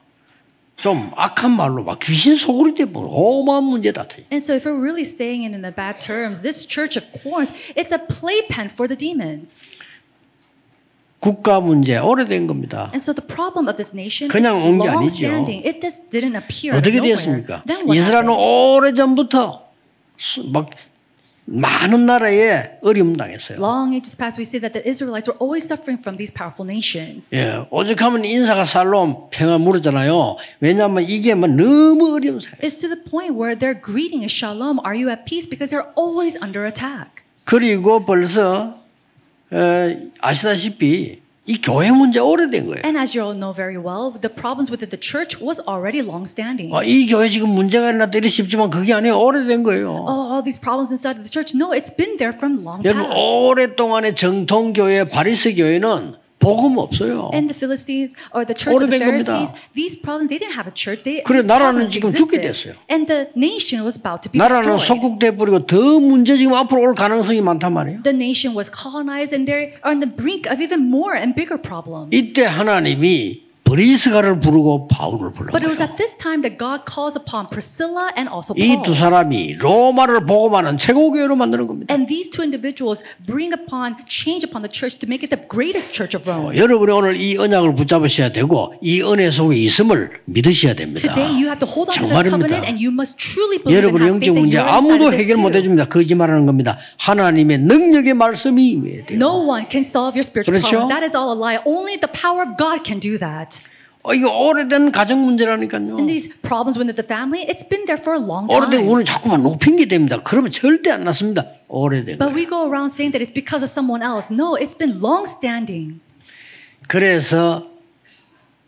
B: 좀 악한 말로 막 귀신 소굴이 돼버려. 어마어마한 문제다.
E: And so if we're really saying it in the bad terms, this church of Corinth, it's a playpen for the demons.
B: 국가 문제 오래된 겁니다.
E: And so the problem of this nation is
B: 그냥 온 게 아니죠.
E: long-standing. It just didn't appear out of
B: 어떻게
E: nowhere.
B: 됐습니까?
E: Then what
B: 이스라엘은
E: happened?
B: 오래전부터 막 많은 나라에 어려움 당했어요.
E: Long ages past, we see that the Israelites were always suffering from these powerful nations.
B: 예, 오죽하면 인사가 살롬 평화 물었잖아요. 왜냐하면 이게 뭐 너무 어려운 사회.
E: It's to the point where their greeting is shalom, are you at peace? Because they're always under attack.
B: 그리고 벌써 아시다시피 이 교회 문제 오래된 거예요.
E: And as you all know very well, the problems within the church was already long-standing.
B: 이 교회 지금 문제가 일어났다 이리 싶지만 그게 아니에요. 오래된 거예요.
E: Oh, all these problems inside of the church. No, it's been there from long
B: 여러분
E: past.
B: 오랫동안의 정통교회 바리새 교회는 복음 없어요.
E: And the Philistines or the church of the
B: 오래된
E: Pharisees,
B: 겁니다.
E: these problems, they didn't have a church.
B: 그래,
E: these
B: 나라는
E: problems
B: 지금 죽게
E: existed.
B: 됐어요.
E: And the nation was about to be
B: 나라는
E: destroyed.
B: 속국돼 버리고 더 문제 지금 앞으로 올 가능성이 많단 말이에요.
E: The nation was colonized and they are on the brink of even more and bigger problems.
B: 이때 하나님이 브리스가를 부르고 바울을 불러요.
E: But it was at this time that God calls upon Priscilla and also
B: 이
E: Paul.
B: 두 사람이 로마를 복음하는 최고 교회로 만드는 겁니다.
E: And these two individuals bring upon change upon the church to make it the greatest church of Rome.
B: 여러분이 오늘 이 언약을 붙잡으셔야 되고 이 은혜 속에 있음을 믿으셔야 됩니다.
E: Today you have to hold on to this
B: 정말입니다.
E: covenant and you must truly believe and
B: 여러분의
E: have
B: 영적
E: faith that
B: 문제
E: you're inside
B: 아무도
E: of this
B: 해결 못
E: too.
B: 해줍니다. 거짓말하는 겁니다. 하나님의 능력의 말씀이 임해야 돼요.
E: No one can solve your spiritual
B: 그렇죠?
E: problem. That is all a lie. Only the power of God can do that.
B: 이거 오래된 가정 문제라니까요.
E: And these problems within the family, it's been there for a long
B: 오래된
E: time.
B: 오늘 자꾸만 높인 게 됩니다. 그러면 절대 안 났습니다. 오래된
E: But
B: 거예요.
E: we go around saying that it's because of someone else. No, it's been long standing.
B: 그래서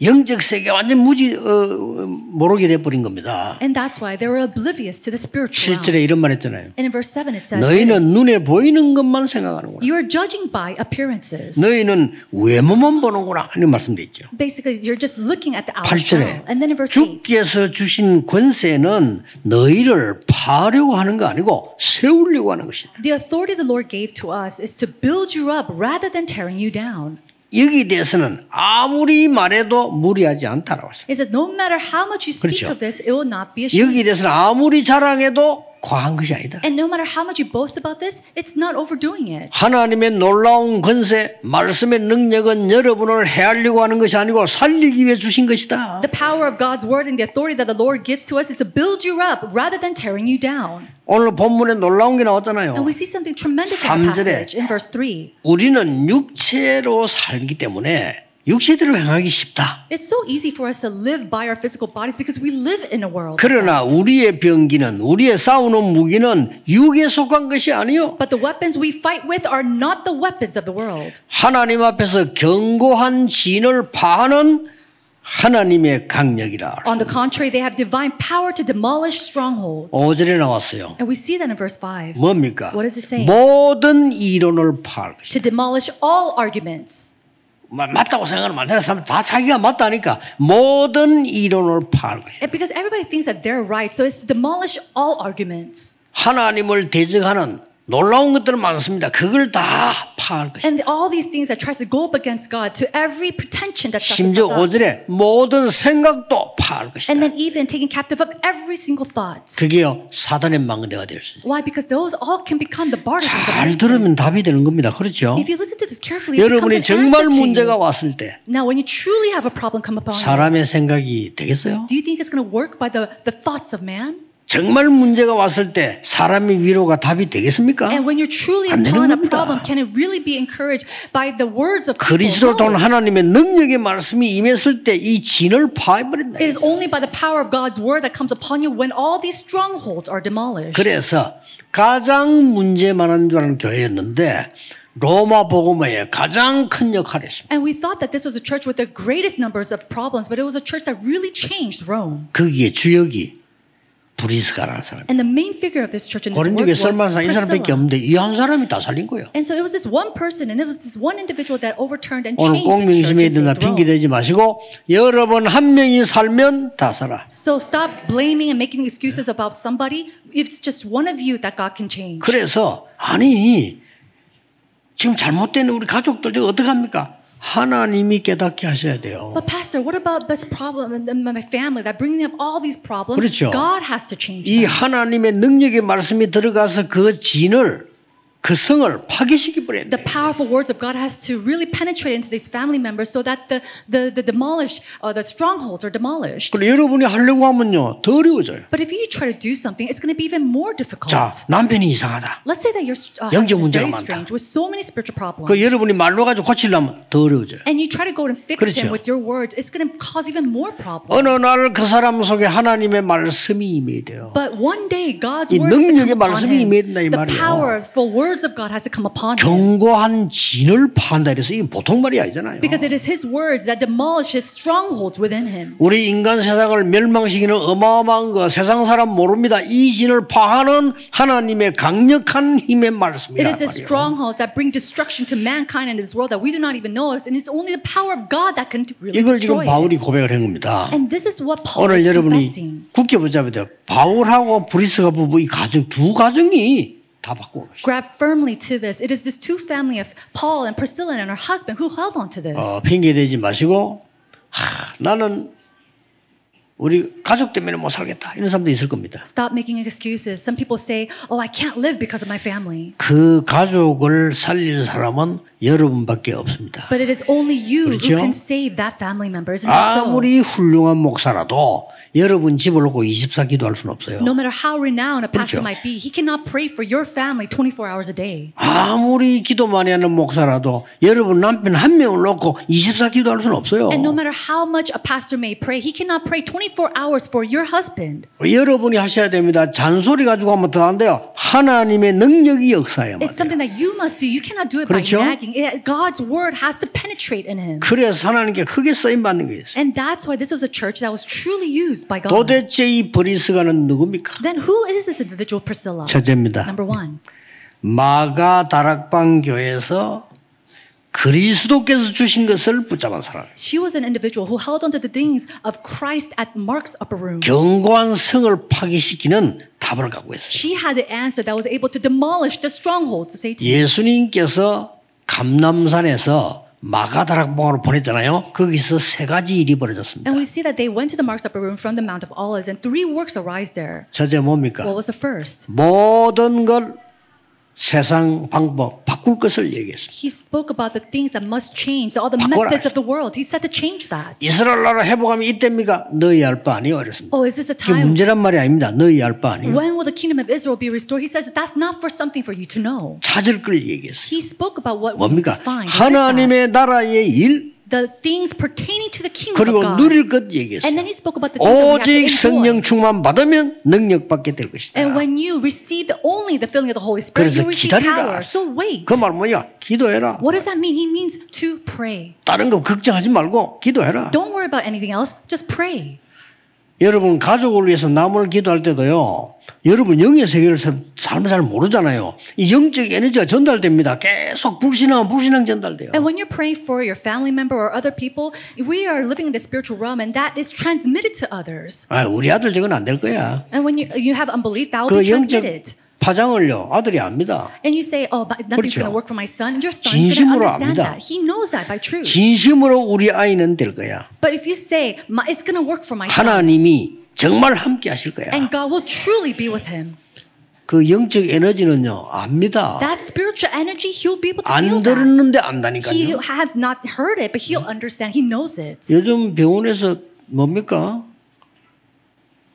B: 영적 세계 완전 모르게 돼버린 겁니다.
E: And that's why they were oblivious to the spiritual realm.
B: 7절에 이런 말 했잖아요.
E: And in verse 7 it says,
B: 너희는 눈에 보이는 것만 생각하는구나.
E: you are judging by appearances.
B: 너희는 외모만 보는구나 하는 말씀도 있죠.
E: Basically, you're just looking at the outer shell.
B: 8절에
E: And then in verse 8,
B: 주께서 주신 권세는 너희를 파려고 하는 거 아니고 세우려고 하는 것이다.
E: the authority the Lord gave to us is to build you up rather than tearing you down.
B: 여기에 대해서는 아무리 말해도 무리하지 않다라고 했어요.
E: It says, no matter how much you speak
B: 그렇죠.
E: of this, it will not be ashamed.
B: 여기에 대해서는 아무리 자랑해도 과한 것이 아니다.
E: And no matter how much you boast about this, it's not overdoing it.
B: 하나님의 놀라운 권세, 말씀의 능력은 여러분을 해하려고 하는 것이 아니고 살리기 위해 주신 것이다.
E: The power of God's word and the authority that the Lord gives to us is to build you up rather than tearing you down.
B: 오늘 본문에 놀라운 게 나왔잖아요.
E: And we see something tremendous in the
B: 3절에
E: passage in verse 3.
B: 우리는 육체로 살기 때문에 육체대로 행하기 쉽다.
E: It's so easy for us to live by our physical bodies because we live in a world.
B: 그러나 우리의 병기는 우리의 싸우는 무기는 육에 속한 것이 아니요.
E: But the weapons we fight with are not the weapons of the world.
B: 하나님 앞에서 견고한 진을 파하는 하나님의 강력이라.
E: On the contrary, they have divine power to demolish strongholds.
B: 5절에 나왔어요.
E: And we see that in verse 5.
B: 뭡니까?
E: What does it say?
B: 모든 이론을 파할 것이다.
E: To demolish all arguments.
B: 맞다고 생각하는 많은 사람 다 자기가 맞다니까 모든 이론을 파할 것이다.
E: And because everybody thinks that they're right, so it's to demolish all arguments.
B: 하나님을 대적하는 놀라운 것들은 많습니다. 그걸 다 파할 것이다.
E: And all these things that tries to go up against God, to every pretension that sets
B: 심지어
E: us up.
B: 5절에 모든 생각도 파할 것이다.
E: And then even taking captive of every single thought.
B: 그게요 사단의 망대가 될 수 있어요.
E: Why? Because those all can become the bartisans of
B: 잘
E: Satan.
B: 들으면 답이 되는 겁니다. 그렇죠?
E: If you listen to this carefully, it becomes
B: 여러분이
E: an
B: 정말
E: answer to
B: 문제가
E: you.
B: 왔을 때
E: Now, when you truly have a problem come upon you,
B: 사람의 생각이 되겠어요?
E: do you think it's going to work by the thoughts of man?
B: 정말 문제가 왔을 때 사람의 위로가 답이 되겠습니까?
E: And when you're truly
B: 안 되는
E: upon a
B: 겁니다.
E: problem, can it really be encouraged by the words of people?
B: 그리스도 돈
E: No.
B: 하나님의 능력의 말씀이 임했을 때 이 진을 파해버린다.
E: It is only by the power of God's word that comes upon you when all these strongholds are demolished.
B: 그래서 가장 문제 많은 줄 아는 교회였는데 로마 복음화에 가장 큰 역할을 했습니다.
E: And we thought that this was a church with the greatest numbers of problems, but it was a church that really changed Rome.
B: 거기에 주역이 브리스가라는 사람.
E: And the main figure of this church in this
B: 고린도
E: work was
B: 설만사 이 사람밖에
E: Priscilla.
B: 없는데 이 한 사람이 다 살린 거예요.
E: And so it was this one person, and it was this one individual that overturned and
B: 오늘
E: changed
B: 꼭
E: this church
B: 민심에
E: and
B: 있는
E: saved
B: 핑계
E: Rome.
B: 대지 마시고 여러분 한 명이 살면 다 살아.
E: So stop blaming and making excuses about somebody. It's just one of you that God can change.
B: 그래서 아니 지금 잘못된 우리 가족들 이거 어떡합니까? 하나님이 깨닫게 하셔야 돼요.
E: But pastor, what about this problem and my family that bringing up all these problems?
B: 그렇죠.
E: God has to change
B: 이
E: them.
B: 하나님의 능력의 말씀이 들어가서 그 진을 그 성을 파괴시켜 버려야
E: The
B: 돼요.
E: powerful words of God has to really penetrate into these family members so that the strongholds are demolished.
B: 그리고 여러분이 하려고 하면요 더 어려워져요.
E: But if you try to do something, it's going to be even more difficult.
B: 자 남편이 이상하다.
E: Let's say that your
B: 영적
E: husband is
B: 문제가
E: very
B: 많다.
E: strange with so many spiritual problems.
B: 그 여러분이 말로 가지고 고치려면 더 어려워져요.
E: And you try to go and fix
B: 그렇죠.
E: them with your words, it's going to cause even more problems.
B: 어느 날 그 사람 속에 하나님의 말씀이 임해야 돼요.
E: But one day God's
B: 이
E: word has to
B: 능력의
E: come upon
B: 말씀이
E: him.
B: 임해야 된다 이
E: The
B: 말이에요.
E: powerful words of God has to come upon him.
B: 견고한 진을 파한다 이래서 이게 보통 말이 아니잖아요.
E: Because it is his words that demolishes strongholds within him.
B: 우리 인간 세상을 멸망시키는 어마어마한 거 세상 사람 모릅니다. 이 진을 파하는 하나님의 강력한 힘의
E: It
B: 말씀이란
E: is the
B: 말이에요.
E: strongholds that bring destruction to mankind in this world that we do not even know, and it's only the power of God that can really
B: 이걸 지금
E: destroy
B: 바울이
E: it.
B: 고백을 한 겁니다.
E: And this is what Paul
B: 오늘
E: is
B: 여러분이
E: confessing.
B: 굳게 붙잡아야 돼요. 바울하고 브리스가 부부 이 가정 두 가정이 다 바꾸고 계시죠.
E: Grab firmly to this. It is this two family of Paul and Priscilla and her husband who held on to this.
B: 핑계 대지 마시고 나는 우리 가족 때문에 못 살겠다 이런 사람도 있을 겁니다.
E: Stop making excuses. Some people say, "Oh, I can't live because of my family."
B: 그 가족을 살릴 사람은 여러분밖에 없습니다.
E: But it is only you
B: 그렇죠?
E: who can save that family member. Isn't that so?
B: 아무리 훌륭한 목사라도 여러분 집을 놓고 24 기도할 수는 없어요.
E: No matter how renowned a
B: 그렇죠.
E: pastor might be, he cannot pray for your family 24 hours a day.
B: 아무리 기도 많이 하는 목사라도 여러분 남편 한 명을 놓고 24 기도할 수는 없어요.
E: And no matter how much a pastor may pray, he cannot pray 24 hours for your husband.
B: 여러분이 하셔야 됩니다. 잔소리 가지고 하면 더 안 돼요. 하나님의 능력이 역사해야
E: It's something that you must do. You cannot do it
B: 그렇죠?
E: by nagging. God's word has to penetrate in him.
B: 그래서 하나님께 크게 쓰임 받는 게 있어요.
E: And that's why this was a church that was truly used by God.
B: 도대체 이 브리스가는 누굽니까?
E: Then who is this individual Priscilla?
B: 첫째입니다.
E: Number one.
B: 마가 다락방 교회에서 그리스도께서 주신 것을 붙잡은 사람.
E: She was an individual who held onto the things of Christ at Mark's upper room.
B: 견고한 성을 파괴시키는 답을 갖고 있어요.
E: She had the answer that was able to demolish the strongholds of Satan.
B: 예수님께서 감남산에서 마가 다락방으로 보냈잖아요. 거기서 세 가지 일이 벌어졌습니다.
E: And we see that they went to the Mark's upper room from the Mount of Olives, and three works arise there.
B: 첫째 뭡니까?
E: What was the first?
B: 모든 걸 세상 방법 바꿀 것을 얘기했습니다.
E: He spoke about the things that must change, all the
B: 바꿔라.
E: methods of the world. He said to change that.
B: 이스라엘 나라 회복하면 이때입니까? 너희 할 바 아니요. 그랬습니다.
E: Oh, is this a
B: 그게
E: time?
B: 문제란 말이 아닙니다. 너희 할 바 아니요.
E: When will the kingdom of Israel be restored? He says that's not for something for you to know.
B: 찾을 걸 얘기했어요.
E: He spoke about what we need
B: 뭡니까?
E: to find. What is that?
B: 하나님의 나라의 일
E: The things pertaining to the kingdom
B: 그리고
E: of God.
B: 누릴 것 얘기했어요.
E: And then he spoke about the things that we have to
B: 오직
E: enjoy.
B: 성령 충만 받으면 능력 받게 될 것이다.
E: And when you receive only the filling of the Holy Spirit,
B: 그래서
E: you receive
B: 기다리라.
E: power. So wait.
B: 그 말 뭐냐? 기도해라.
E: What does that mean? He means to pray.
B: 다른 거 걱정하지 말고 기도해라.
E: Don't worry about anything else. Just pray.
B: 여러분 가족을 위해서 남을 기도할 때도요. 여러분 영의 세계를 삶을 잘 모르잖아요. 이 영적 에너지가 전달됩니다. 계속 불신앙 전달돼요.
E: And when you're praying for your family member or other people, we are living in the spiritual realm, and that is transmitted to others.
B: 아, 우리 아들 저건 안 될 거야.
E: And when you have unbelief, that will
B: 그
E: be
B: 영적
E: transmitted.
B: 파장을요 아들이 압니다.
E: And you say, "Oh, but nothing's
B: 그렇죠.
E: going to work for my son." Your son is going to
B: 진심으로
E: understand
B: 압니다.
E: that. He knows that by truth.
B: 진심으로 우리 아이는 될 거야.
E: But if you say, "It's going to work for my son,"
B: 하나님이 정말 함께 하실 거야.
E: and God will truly be with him.
B: 그 영적 에너지는요 압니다.
E: That spiritual energy, he'll be able to feel
B: 안
E: that.
B: 들었는데
E: He
B: 안다니까요.
E: has not heard it, but he'll understand. He knows it.
B: 요즘 병원에서 뭡니까?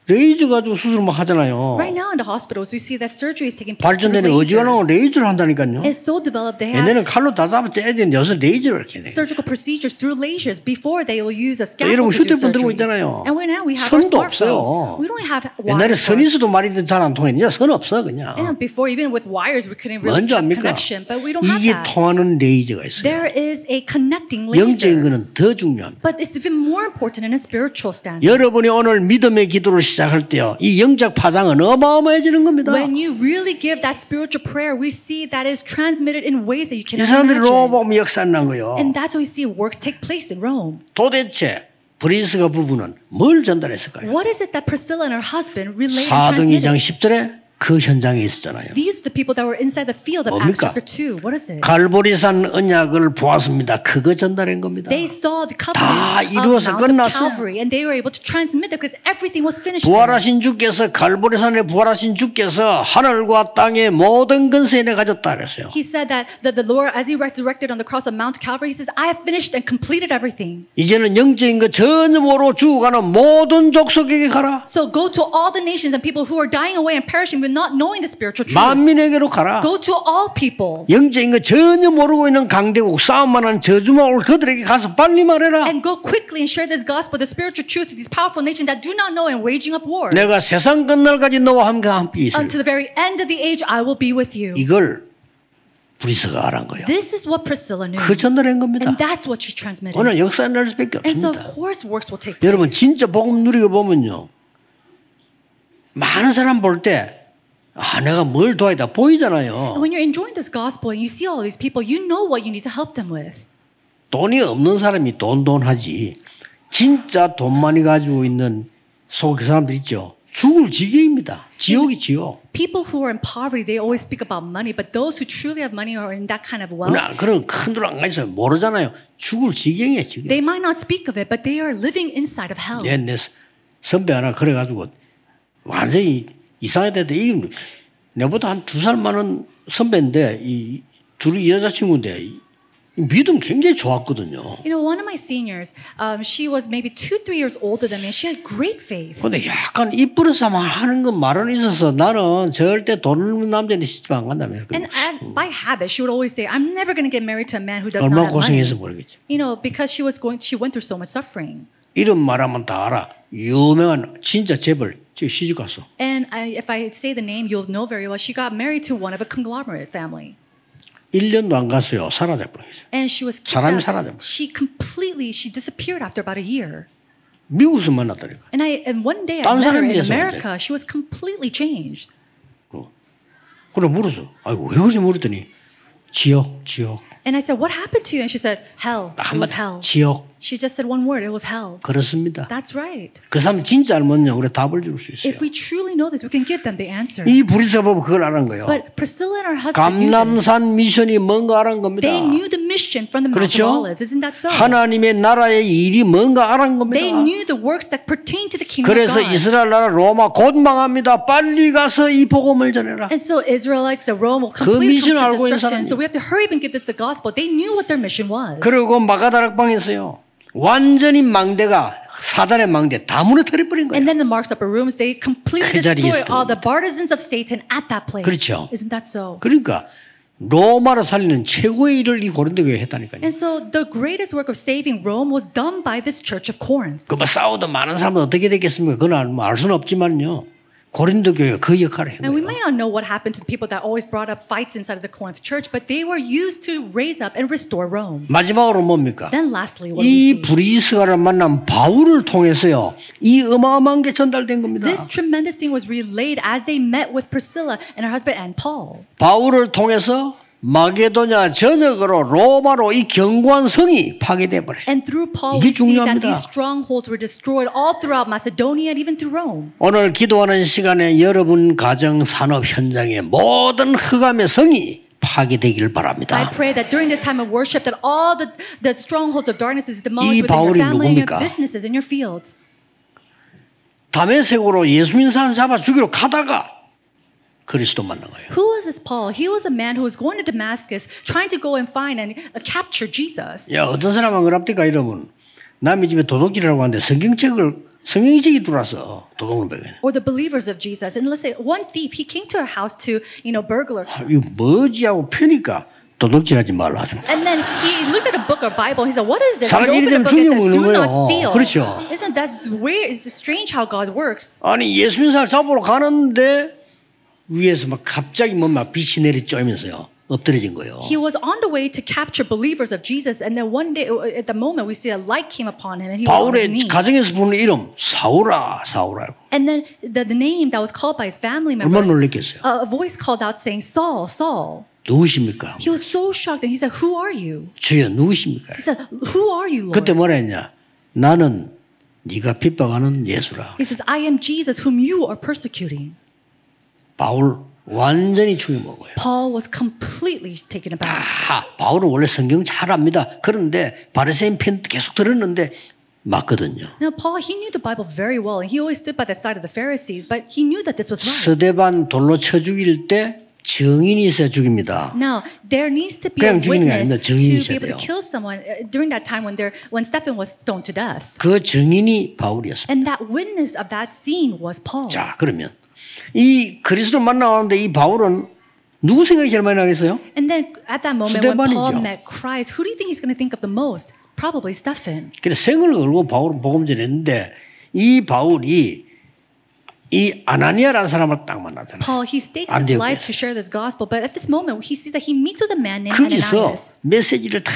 B: 레이저 가지고 수술 막 하잖아요.
E: Right now in the hospitals, we see that surgery is taking place through
B: 발전되는 어지간하면
E: lasers.
B: 레이저를 한다니까요.
E: It's so developed. They have
B: 얘네는 칼로 다 잡아 째야 되는데 여기서 레이저를 이렇게 해.
E: surgical procedures through lasers before they will use a
B: 여러분
E: scalpel to do
B: 휴대폰 들고
E: surgeries.
B: 있잖아요.
E: And now we have our
B: 선도
E: smartphones.
B: 없어요.
E: We don't have
B: 옛날에
E: wires.
B: 선 있어도 말이 잘 안 통했냐? 선 없어 그냥.
E: And before, even with wires, we couldn't really
B: 뭔지
E: have
B: 압니까?
E: connection. But we don't have
B: 이게
E: that.
B: 통하는 레이저가 있어요.
E: There is a connecting
B: 영적인
E: laser.
B: 거는 더 중요합니다.
E: But it's even more important in a spiritual standard.
B: 여러분이 오늘 믿음의 기도를 시작할 때요, 이 영적 파장은 어마어마해지는 겁니다.
E: When you really give that spiritual prayer, we see that is transmitted in ways that you
B: 이
E: cannot
B: 사람들이 로마
E: imagine.
B: 보면 역사 난 거요.
E: And that's why we see works take place in Rome.
B: 도대체 브리스가 부부는 뭘 전달했을까요?
E: What is it that Priscilla and her husband relayed and
B: 사도행 2장
E: transmitted?
B: 10절에 그 현장에 있었잖아요.
E: These are the people that were inside the field of Acts
B: 뭡니까?
E: chapter 2. What is it?
B: 갈보리산 언약을 보았습니다. 그거 전달한 겁니다.
E: They saw
B: 다
E: the covenant of
B: 이루어서
E: Mount of
B: 끝났어요.
E: Calvary, and they were able to transmit it because everything was finished. there.
B: 부활하신 주께서 갈보리산에 부활하신 주께서 하늘과 땅의 모든 근세에 가졌다 그랬어요.
E: He said that the Lord, as he resurrected on the cross of Mount Calvary, he says, I have finished and completed everything.
B: 이제는 영적인 거 전혀 모르고 죽어가는 모든 족속에게 가라.
E: So go to all the nations and people who are dying away and perishing with not knowing the spiritual truth.
B: 만민에게로 가라.
E: Go to all people
B: 영적인 거 전혀 모르고 있는 강대국 싸움만 하는 저주마을 그들에게 가서 빨리 말해라.
E: and go quickly and share this gospel, the spiritual truth to these powerful nations that do not know and waging up wars.
B: 내가 세상 끝날까지 너와 함께 있을.
E: Until the very end of the age, I will be with you.
B: 이걸 브리스가 알은 거예요.
E: This is what Priscilla knew.
B: 그 전달한 겁니다.
E: And that's what she transmitted.
B: 오늘 역사에 날 수밖에
E: And so,
B: 없습니다.
E: of course, works will take place.
B: 여러분 진짜 복음 누리고 보면요, 많은 사람 볼 때 내가 뭘 도와야 돼 보이잖아요.
E: And when you're enjoying this gospel and you see all these people, you know what you need to help them with.
B: 돈이 없는 사람이 돈 하지. 진짜 돈 많이 가지고 있는 그 사람들 있죠. 죽을 지경입니다. 지옥이 지옥.
E: People who are in poverty, they always speak about money, but those who truly have money or are in that kind of wealth,
B: 그런 큰 돈 안 가있어요. 모르잖아요. 죽을 지경이에요. 지경.
E: they might not speak of it, but they are living inside of hell.
B: 내 선배 하나 그래가지고 완전히 이상하다. 이 내보다 한 2살 많은 선배인데 이 둘이 여자친구인데 믿음 굉장히 좋았거든요.
E: You know, one of my seniors, she was maybe 2-3 years older than me. She had great faith.
B: 근데 약간 입버릇만 하는 건 말은 있어서 나는 절대 돈 없는 남자한테 시집 안 간다며.
E: And as by habit, she would always say, "I'm never going to get married to a man who does not
B: 얼마나
E: have money."
B: 고생해서 모르겠지.
E: You know, because she went through so much suffering.
B: 이름 말하면 다 알아. 유명한 진짜 재벌 시집 갔어.
E: And if I say the name, you'll know very well. She got married to one of a conglomerate family.
B: 1년도 안 갔어요. 사라져 버렸어요.
E: And she was
B: 사람이
E: kidnapped.
B: 사라져.
E: She disappeared after about a year.
B: 미국에서 만났다니까.
E: And one day I
B: 딴
E: met her
B: 사람이
E: in
B: 돼서
E: America. She was completely changed.
B: 그래 물었어. 아이고 왜 그러지 물었더니 지옥.
E: And I said, "What happened to you?" And she said, "Hell. It was hell."
B: 지옥.
E: She just said one word. It was hell.
B: 그렇습니다.
E: That's right.
B: 그 사람 진짜 알면요, 우리 답을 줄 수 있어요.
E: If we truly know this, we can give them the answer.
B: 이 브리스가 보면 그걸 알은 거예요.
E: But Priscilla and her husband knew this.
B: 감람산 미션이 뭔가 알은 겁니다.
E: They knew the mission from the Mount of
B: 그렇죠?
E: Olives. Isn't that so?
B: 하나님의 나라의 일이 뭔가 알은 겁니다.
E: They knew the works that pertain to the kingdom
B: 그래서
E: of God.
B: 이스라엘 나라 로마 곧 망합니다. 빨리 가서 이 복음을 전해라.
E: And so Israelites, the Rome will
B: 그
E: completely
B: 미션을
E: come to
B: 알고 있는
E: destruction.
B: 사람이에요.
E: So we have to hurry up and give this the gospel. They knew what their mission was.
B: 그리고 마가다락방에서요, 완전히 망대가 사단의 망대 다 무너뜨려 버린 거예요.
E: And then the Mark's upper rooms, they completely
B: 그 자리에
E: destroy all
B: 있었던
E: the partisans of Satan at that place.
B: 그렇죠.
E: Isn't that so?
B: 그러니까 로마를 살리는 최고의 일을 이 고린도 교회에 했다니까요.
E: And so the greatest work of saving Rome was done by this church of Corinth.
B: 그 뭐 싸우도 많은 사람은 어떻게 됐겠습니까? 그건 알 수는 없지만요. 고린도 교회가 그 역할을 한
E: And we
B: 거예요.
E: might not know what happened to the people that always brought up fights inside of the Corinth church, but they were used to raise up and restore Rome.
B: 마지막으로 뭡니까?
E: Then lastly, what do we
B: 이
E: see?
B: 브리스가를 만난 바울을 통해서요, 이 어마어마한 게 전달된 겁니다.
E: This tremendous thing was relayed as they met with Priscilla and her husband and Paul.
B: 바울을 통해서 마게도냐 전역으로 로마로 이 견고한 성이 파괴돼 버렸어요.
E: And through Paul,
B: 이게
E: we see that
B: 중요합니다.
E: these strongholds were destroyed all throughout Macedonia and even through Rome.
B: 오늘 기도하는 시간에 여러분 가정 산업 현장의 모든 흑암의 성이 파괴되기를
E: I
B: 바랍니다.
E: pray that during this time of worship that all the strongholds of darkness is
B: 이
E: demolished within
B: 바울이
E: your family and your
B: 누굽니까?
E: businesses and your fields.
B: 다메섹으로 예수 믿는 사람 잡아 죽이러 가다가 그리스도 만난 거예요.
E: Who was this Paul? He was a man who was going to Damascus trying to go and find and capture Jesus.
B: 야, 어떤 사람은 그럽니까 이러면 남의 집에 도둑질하고 하는데 성경책이 들어와서 도둑을 배게.
E: Or the believers of Jesus. And let's say one thief, he came to our house to, burglar.
B: 이거 뭐지 하고 펴니까 도둑질하지 말라 하죠.
E: And then he looked at a book or Bible. He said, "What is this?"
B: 사람
E: He
B: 일이
E: opened the
B: 되면
E: book and
B: 죽여
E: says, "Do
B: 먹는
E: not
B: 거예요.
E: steal."
B: 그렇죠.
E: Isn't that weird? It's strange how God works.
B: 아니 예수 믿는 사람 잡으러 가는데 위에서 막 갑자기 막 빛이 내리 쬐면서요. 엎드려진 거예요.
E: He was on the way to capture believers of Jesus, and then one day, at the moment, we see a light came upon him, and he was on his
B: 바울의
E: knees.
B: 가정에서 부르는 이름 사울아.
E: And then the name that was called by his family
B: 얼마나
E: members,
B: 놀랬겠어요.
E: a voice called out saying, "Saul, Saul."
B: 누구십니까?
E: He was so shocked, and he said, "Who are you?"
B: 주여 누구십니까?
E: He said, "Who are you, Lord?"
B: 그때 뭐라 했냐? 나는 네가 핍박하는 예수라.
E: He says, "I am Jesus, whom you are persecuting."
B: 바울 완전히 충격 먹어요.
E: Paul was completely taken aback.
B: 바울은 원래 성경 잘 압니다. 그런데 바리새인 편 계속 들었는데 맞거든요.
E: Now, Paul, he knew the Bible very well, and he always stood by the side of the Pharisees, but he knew that this was right.
B: 스데반 돌로 쳐 죽일 때 증인이 있어야 죽입니다.
E: Now, there needs to be a
B: 그냥 죽이는 게
E: witness
B: 아닙니다.
E: to
B: 증인이
E: be
B: 있어야
E: able to
B: 돼요.
E: kill someone during that time when Stephen was stoned to death.
B: 그 증인이 바울이었습니다.
E: And that witness of that scene was Paul.
B: 자, 그러면 이 그리스도 만나는데 이 바울은 누구 생각이 제일 많이 나겠어요?
E: And then at that moment when
B: 스데반이죠.
E: Paul met Christ, who do you think he's going to think of the most? Probably Stephen.
B: 그래서 생을 걸고 바울은 복음 전했는데 이 바울이 이 아나니아라는 사람을 딱 만나잖아요.
E: Paul, he stakes his life to
B: 안디옥에서.
E: share this gospel, but at this moment he sees that he meets with a man named
B: 거기서
E: Ananias.
B: 메시지를 다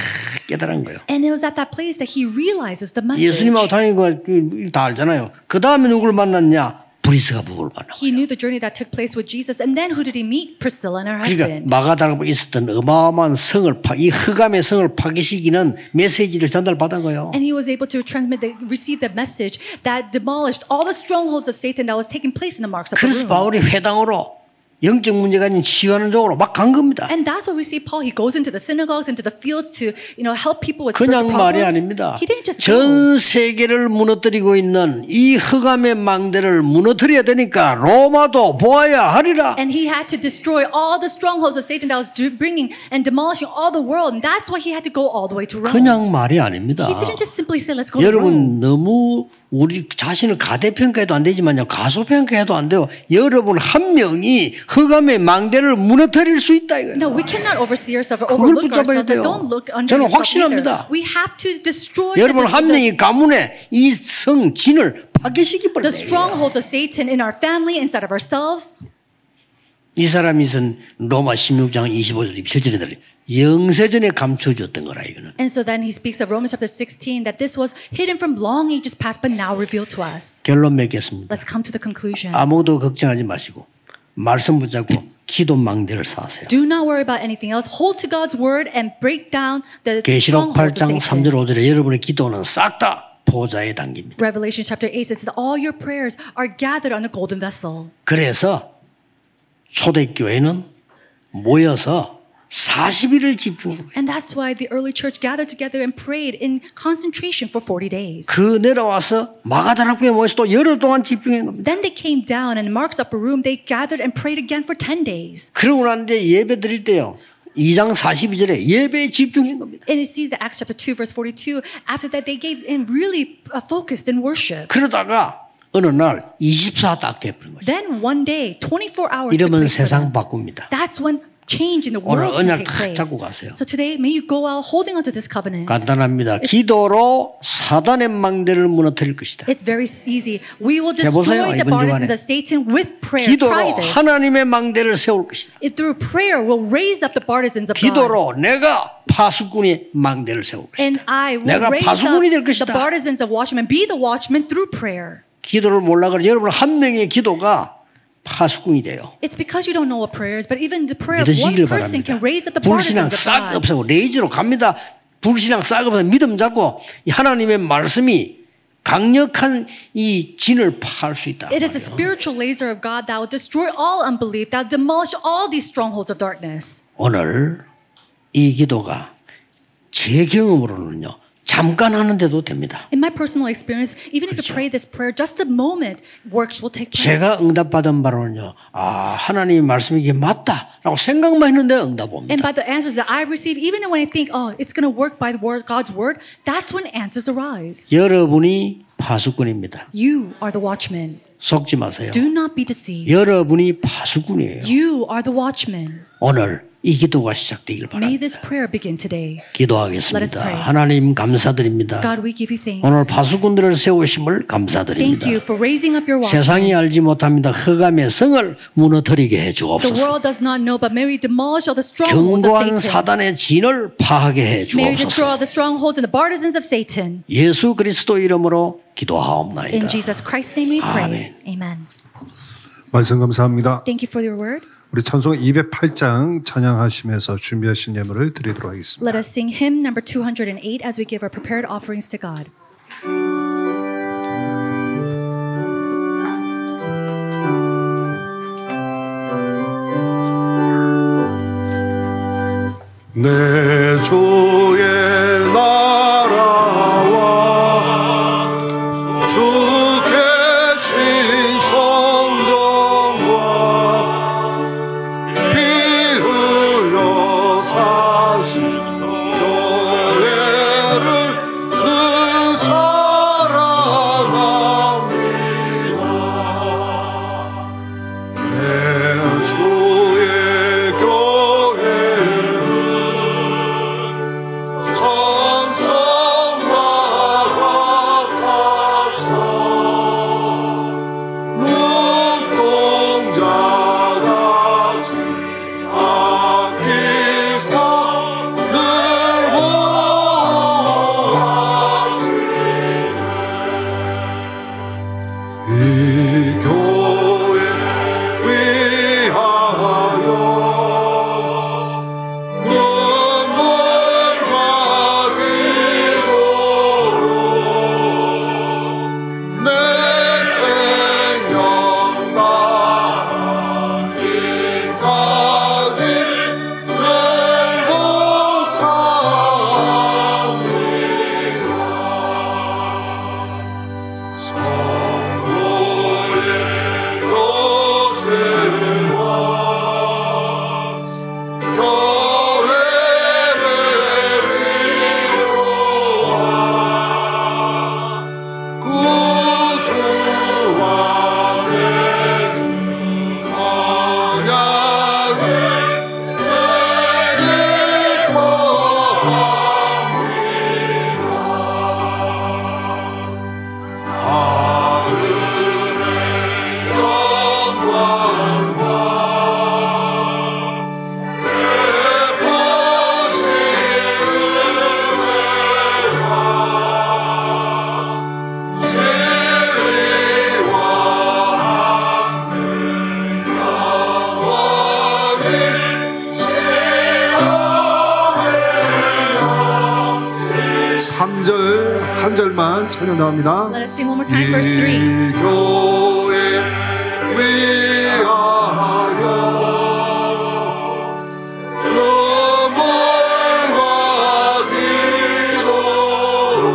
B: 깨달은 거예요.
E: And it was at that place that he realizes the message.
B: 예수님하고 다니는 거 다 알잖아요. 그 다음에 누구를 만났냐? 브리스가 부부를 만나고.
E: He knew the journey that took place with Jesus, and then who did he meet? Priscilla and her
B: 그러니까
E: husband.
B: 마가다락에 있었던 어마어마한 이 흑암의 성을 파괴시키는 메시지를 전달받은 거예요.
E: And he was able to receive the message that demolished all the strongholds of Satan that was taking place in the marks of the
B: 그래서
E: room.
B: 바울이 회당으로 영적 문제가 있는 치유하는 쪽으로 막 간 겁니다.
E: And that's what we see Paul. He goes into the synagogues, into the fields to help people with
B: 그냥
E: spiritual
B: 말이
E: problems.
B: 아닙니다.
E: He didn't just go.
B: 전 세계를 무너뜨리고 있는 이 흑암의 망대를 무너뜨려야 되니까 로마도 보아야 하리라.
E: And he had to destroy all the strongholds of Satan that was bringing and demolishing all the world. And that's why he had to go all the way to Rome.
B: 그냥 말이 아닙니다.
E: He didn't just simply say, let's go to Rome.
B: 여러분 너무 우리 자신을 가대평가해도 안 되지만요. 가소평가해도 안 돼요. 여러분 한 명이 흑암의 망대를 무너뜨릴 수 있다 이거예요.
E: No, we cannot oversee ourselves or
B: 그걸
E: overlook
B: 붙잡아야
E: ourselves.
B: 돼요.
E: But don't look under
B: 저는
E: yourself
B: 확신합니다.
E: either. We have to destroy
B: 여러분 한 명이 가문에 이 성진을 파괴시키 버려요.
E: the strongholds of Satan in our family, inside of ourselves.
B: 이 사람이 선 로마 16장 25절 27절에 달리 영세전에 감춰졌던 거라 이거는.
E: And so then he speaks of Romans chapter 16 that this was hidden from long ages past but now revealed to us.
B: 결론 맺겠습니다.
E: Let's come to the conclusion.
B: 아무도 걱정하지 마시고 말씀 붙잡고 기도 망대를 쌓으세요.
E: Do not worry about anything else. Hold to God's word and break down the
B: 계시록
E: strongholds
B: 8장
E: of
B: 3절
E: Satan.
B: 5절에 여러분의 기도는 싹 다 보좌에 담깁니다.
E: Revelation chapter 8 says that all your prayers are gathered on a golden vessel.
B: 그래서 초대교회는 모여서 40일을 집중해요.
E: And that's why the early church gathered together and prayed in concentration for 40 days.
B: 그 내려와서 마가다락교에 모여서 또 열흘 동안 집중한 겁니다.
E: Then they came down and in Mark's upper room they gathered and prayed again for 10 days.
B: 그러고 난 뒤에 예배 드릴 때요. 2장 42절에 예배에 집중한 겁니다.
E: And it sees that Acts chapter 2 verse 42, after that they gave in really focused in worship.
B: 그러다가 어느 날 24 딱 돼버린 거죠.
E: Then one day, 24 hours took
B: 이러면
E: place for
B: 세상
E: them.
B: 바꿉니다.
E: That's when change in the
B: 오늘
E: world can
B: 언약
E: take
B: 딱
E: place.
B: 잡고 가세요.
E: So today, may you go out holding onto this covenant.
B: 간단합니다. 기도로 사단의 망대를 무너뜨릴 것이다.
E: It's very easy. We will
B: 해보세요,
E: destroy the
B: 이번
E: partisans
B: 주간에.
E: of Satan with prayer.
B: 기도로
E: Try this.
B: 하나님의 망대를 세울 것이다.
E: Through prayer, we'll raise up the partisans of God.
B: 기도로 내가 파수꾼의 망대를 세울 것이다.
E: And I will
B: 내가
E: raise up
B: 파수꾼이 될
E: the
B: 것이다.
E: partisans of watchmen, be the watchmen through prayer.
B: 기도를 몰라서 여러분 한 명의 기도가 파수꾼이 돼요.
E: It's because you don't know what prayer is, but even the prayer of one
B: 믿으시길
E: person
B: 바랍니다.
E: can raise up the
B: 불신앙
E: partisans of
B: 싹
E: God.
B: 없애고 레이저로 갑니다. 불신앙 싹 없애고 믿음 잡고 이 하나님의 말씀이 강력한 이 진을 파할 수 있다.
E: It is the spiritual laser of God that will destroy all unbelief, that will demolish all these strongholds of darkness.
B: 오늘 이 기도가 제 경험으로는요. 잠깐 하는데도 됩니다.
E: In my personal experience, even if you pray this prayer, just a moment, works will take place.
B: 제가 응답받은 바로는요. 하나님의 말씀이 이게 맞다라고 생각만 했는데 응답 옵니다.
E: And by the answers that I receive, even when I think, it's going to work by the word, God's word, that's when answers arise.
B: 여러분이 파수꾼입니다.
E: You are the watchman.
B: 속지 마세요.
E: Do not be deceived.
B: 여러분이 파수꾼이에요.
E: You are the watchman.
B: 오늘 이 기도가 시작되길
E: May
B: 바랍니다.
E: this prayer begin today. Let us
B: 기도하겠습니다.
E: pray.
B: 하나님 감사드립니다.
E: God, we give you thanks.
B: 오늘 파수꾼들을 세우심을
E: Thank
B: 감사드립니다.
E: you for raising up your watchmen.
B: 세상이 알지 못합니다. 흑암의 성을 무너뜨리게
E: The
B: 해주옵소서.
E: world does not know, but may we demolish all the strongholds of
B: 견고한
E: Satan.
B: 사단의 진을 파하게
E: May we destroy
B: 해주옵소서.
E: all the strongholds and the partisans of Satan.
B: 예수 그리스도 이름으로 기도하옵나이다.
E: In Jesus Christ's name we pray.
B: 아멘.
E: Amen.
D: 말씀 감사합니다.
E: Thank you for your word.
D: 우리 찬송 208장 찬양하시면서 준비하신 예물을 드리도록 하겠습니다.
E: Let us sing hymn number 208 as we give our prepared offerings to God.
D: 내 주의 나라와 주 계신 성전과 피 흘려 사신 교회를 늘 사랑합니다. 내 주의 한 절만 찬양합니다.
E: Let us sing one more time verse 3.
D: 이 교회 위하여 눈물과 기도로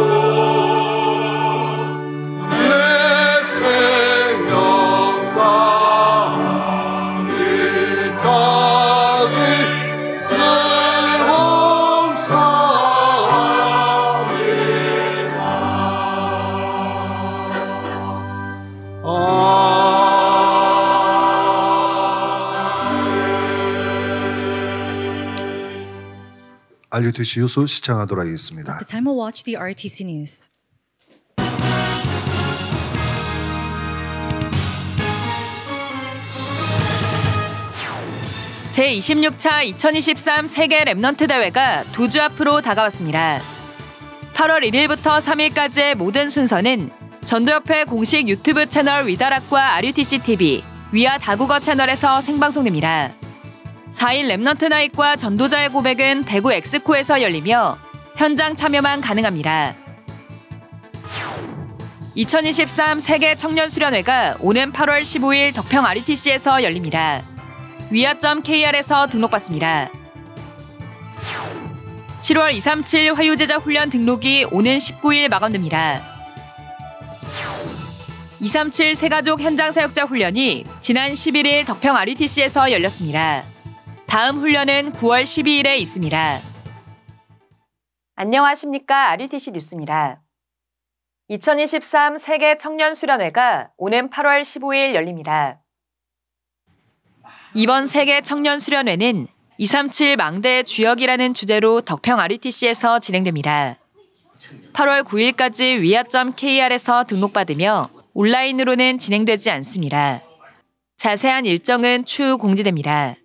D: 내 생명 다하기까지 늘 RUTC 뉴스 시청하도록 하겠습니다.
E: The time we'll watch the RTC news.
C: 제26차 2023 세계 랩넌트 대회가 두 주 앞으로 다가왔습니다. 8월 1일부터 3일까지의 모든 순서는 전도협회 공식 유튜브 채널 위다락과 RUTC TV, 위아 다국어 채널에서 생방송됩니다. 4일 랩넌트 나잇과 전도자의 고백은 대구 엑스코에서 열리며 현장 참여만 가능합니다. 2023 세계 청년수련회가 오는 8월 15일 덕평 RUTC에서 열립니다. 위아.kr에서 등록받습니다.
G: 7월 237 화요제자 훈련 등록이 오는 19일 마감됩니다. 237 새가족 현장 사역자 훈련이 지난 11일 덕평 RUTC에서 열렸습니다. 다음 훈련은 9월 12일에 있습니다. 안녕하십니까. RUTC 뉴스입니다. 2023 세계 청년 수련회가 오는 8월 15일 열립니다. 이번 세계 청년 수련회는 237 망대의 주역이라는 주제로 덕평 RUTC에서 진행됩니다. 8월 9일까지 위아.kr에서 등록받으며 온라인으로는 진행되지 않습니다. 자세한 일정은 추후 공지됩니다.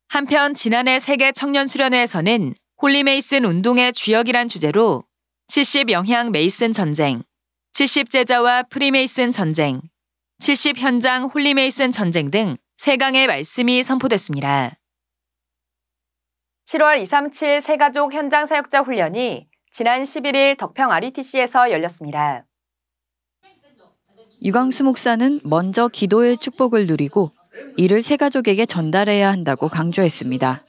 G: 한편 지난해 세계 청년 수련회에서는 홀리메이슨 운동의 주역이란 주제로 70 영향 메이슨 전쟁, 70 제자와 프리메이슨 전쟁, 70 현장 홀리메이슨 전쟁 등 3강의 말씀이 선포됐습니다. 7월 237 새가족 현장 사역자 훈련이 지난 11일 덕평 RUTC에서 열렸습니다.
H: 유광수 목사는 먼저 기도의 축복을 누리고 이를 새가족에게 전달해야 한다고 강조했습니다.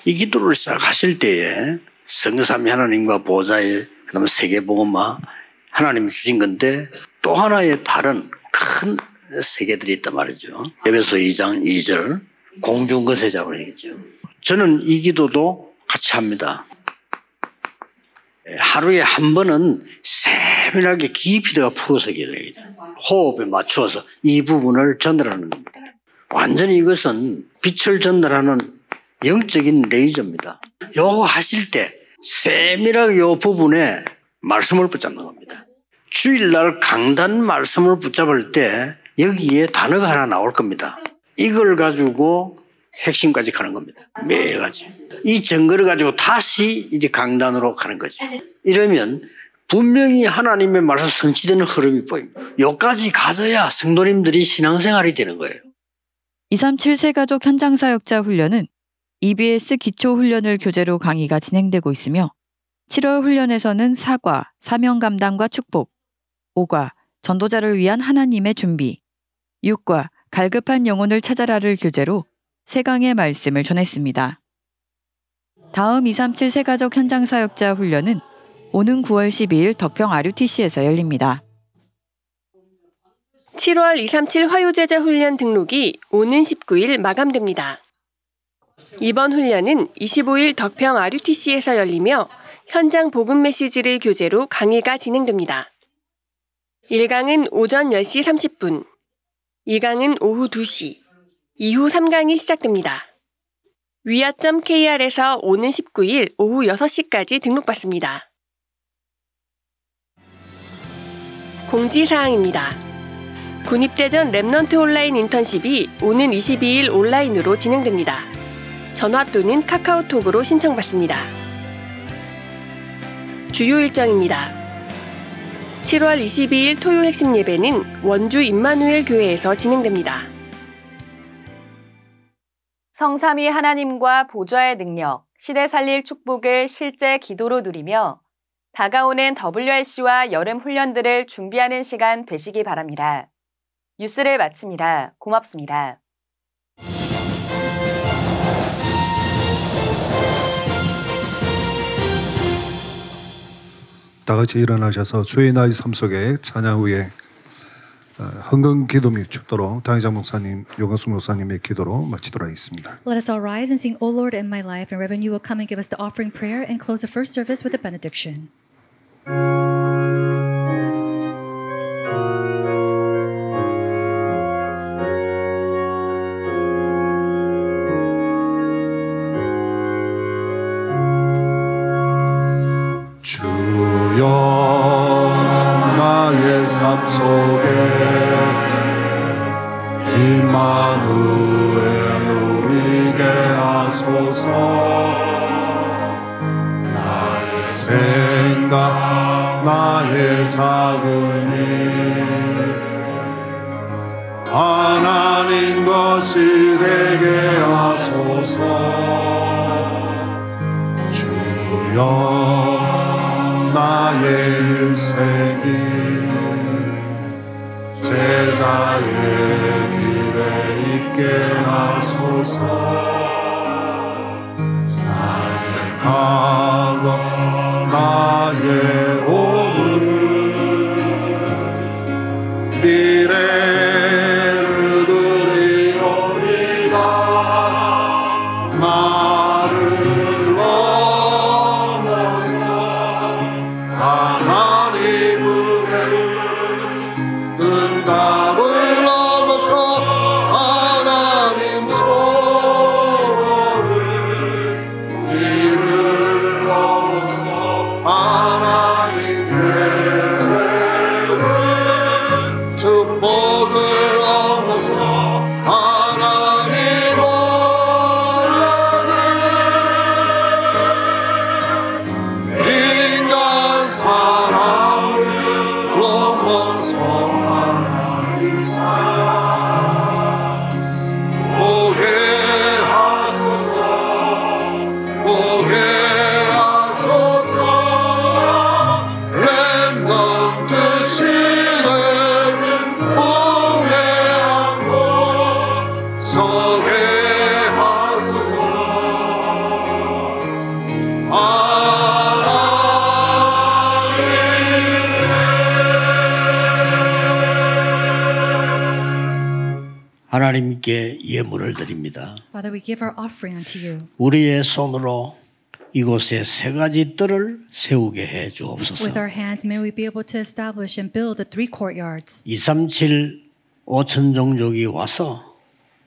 B: 이 기도를 시작하실 때에 성삼위 하나님과 보좌의 그다음에 세계복음화 하나님이 주신 건데 또 하나의 다른 큰 세계들이 있단 말이죠. 에베소 2장 2절 공중거세자고 얘기죠. 저는 이 기도도 같이 합니다. 하루에 한 번은 세밀하게 깊이 들어가 풀어서 기도해야 돼요. 호흡에 맞추어서 이 부분을 전달하는 겁니다. 완전히 이것은 빛을 전달하는 영적인 레이저입니다. 요거 하실 때 세밀하게 요 부분에 말씀을 붙잡는 겁니다. 주일날 강단 말씀을 붙잡을 때 여기에 단어가 하나 나올 겁니다. 이걸 가지고 핵심까지 가는 겁니다. 매일같이. 이 증거를 가지고 다시 이제 강단으로 가는 거죠. 이러면 분명히 하나님의 말씀 성취되는 흐름이 보입니다. 여기까지 가져야 성도님들이 신앙생활이 되는 거예요.
H: 237 새가족 현장 사역자 훈련은 EBS 기초 훈련을 교재로 강의가 진행되고 있으며 7월 훈련에서는 사과, 사명 감당과 축복, 5과 전도자를 위한 하나님의 준비, 6과 갈급한 영혼을 찾아라를 교재로 3강의 말씀을 전했습니다. 다음 237 새가족 현장 사역자 훈련은 오는 9월 12일 덕평 RUTC에서 열립니다.
I: 7월 237 화요제자 훈련 등록이 오는 19일 마감됩니다. 이번 훈련은 25일 덕평 RUTC에서 열리며 현장 복음 메시지를 교재로 강의가 진행됩니다. 1강은 오전 10시 30분, 2강은 오후 2시, 이후 3강이 시작됩니다. 위아.kr에서 오는 19일 오후 6시까지 등록받습니다. 공지사항입니다. 군입대 전 랩넌트 온라인 인턴십이 오는 22일 온라인으로 진행됩니다. 전화 또는 카카오톡으로 신청받습니다. 주요 일정입니다. 7월 22일 토요 핵심 예배는 원주 임마누엘 교회에서 진행됩니다.
G: 성삼위 하나님과 보좌의 능력, 시대 살릴 축복을 실제 기도로 누리며 다가오는 WRC와 여름 훈련들을 준비하는 시간 되시기 바랍니다. 뉴스를 마칩니다. 고맙습니다.
D: 다 같이 일어나셔서 주의 나의 삶 속에 찬양 후에 헌금 기도 및 축도로 당회장 목사님, 요광수 목사님의 기도로 마치도록 하겠습니다.
E: Let us all rise and sing, O Lord, in my life, and Reverend, you will come and give us the offering prayer and close the first service with a benediction.
D: 주여 나의 삶 속에 임마누엘 누리게 하소서. 나의 생각 나의 작은 일 하나님 것이 되게 하소서. 주여 나의 일생이 제자의 길에 있게 하소서. 나의 하고 나의 오늘 미래를 드리오리다 나를 넘어서 하나님을 응답을 넘어서 하나님 손을 이를 넘어서 하나님의 축복을 넘어서 하나님 오늘을 인간 사랑을 넘어서 하나님 사랑 보게 하소서 보게 하소서 렘넌트 신을 보내하고 서게 하소서
B: 하나님께 예물을 드립니다.
E: Father, we give our offering unto you.
B: 우리의 손으로 이곳에 세 가지 뜰을 세우게 해 주옵소서.
E: With our hands, may we be able to establish and build the 3 courtyards.
B: 237 5천 종족이 와서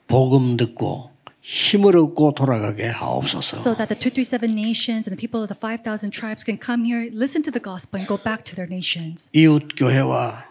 B: 복음 듣고 힘을 얻고 돌아가게 하옵소서.
E: So that the 237 nations and the people of the 5,000 tribes can come here, listen to the gospel, and go back to their nations.
B: 이웃 교회와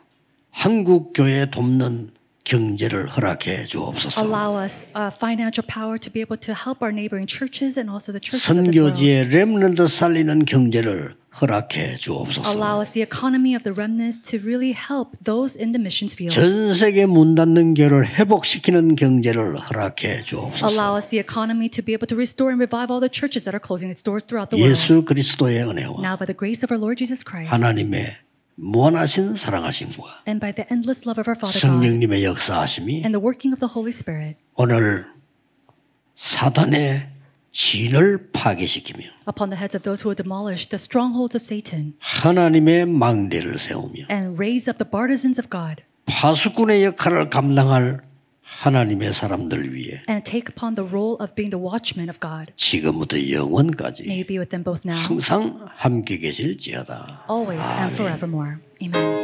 B: 한국 교회 돕는 경제를 허락해 주옵소서.
E: Allow us financial power to be able to help our neighboring churches and also the churches of this world.
B: 선교지의 렘넌트 살리는 경제를 허락해 주옵소서.
E: Allow us the economy of the remnants to really help those in the missions field.
B: 전 세계 문 닫는 교회를 회복시키는 경제를 허락해 주옵소서.
E: Allow us the economy to be able to restore and revive all the churches that are closing its doors throughout the world.
B: 예수 그리스도의 은혜와
E: Now by the grace of our Lord Jesus Christ
B: 하나님의 무한하신 사랑하심과
E: and by the endless love of our Father God
B: 성령님의 역사하심이
E: and the working of the Holy Spirit
B: 오늘 사단의 진을 파괴시키며
E: upon the heads of those who will demolish the strongholds of Satan
B: 하나님의 망대를 세우며
E: and raise up the partisans of God
B: 파수꾼의 역할을 감당할 하나님의 사람들 위해
E: and take upon the role of being the watchman of God.
B: 지금부터 영원까지
E: May you be with them both now,
B: 항상 함께 계실지어다.
E: always and forevermore. Amen.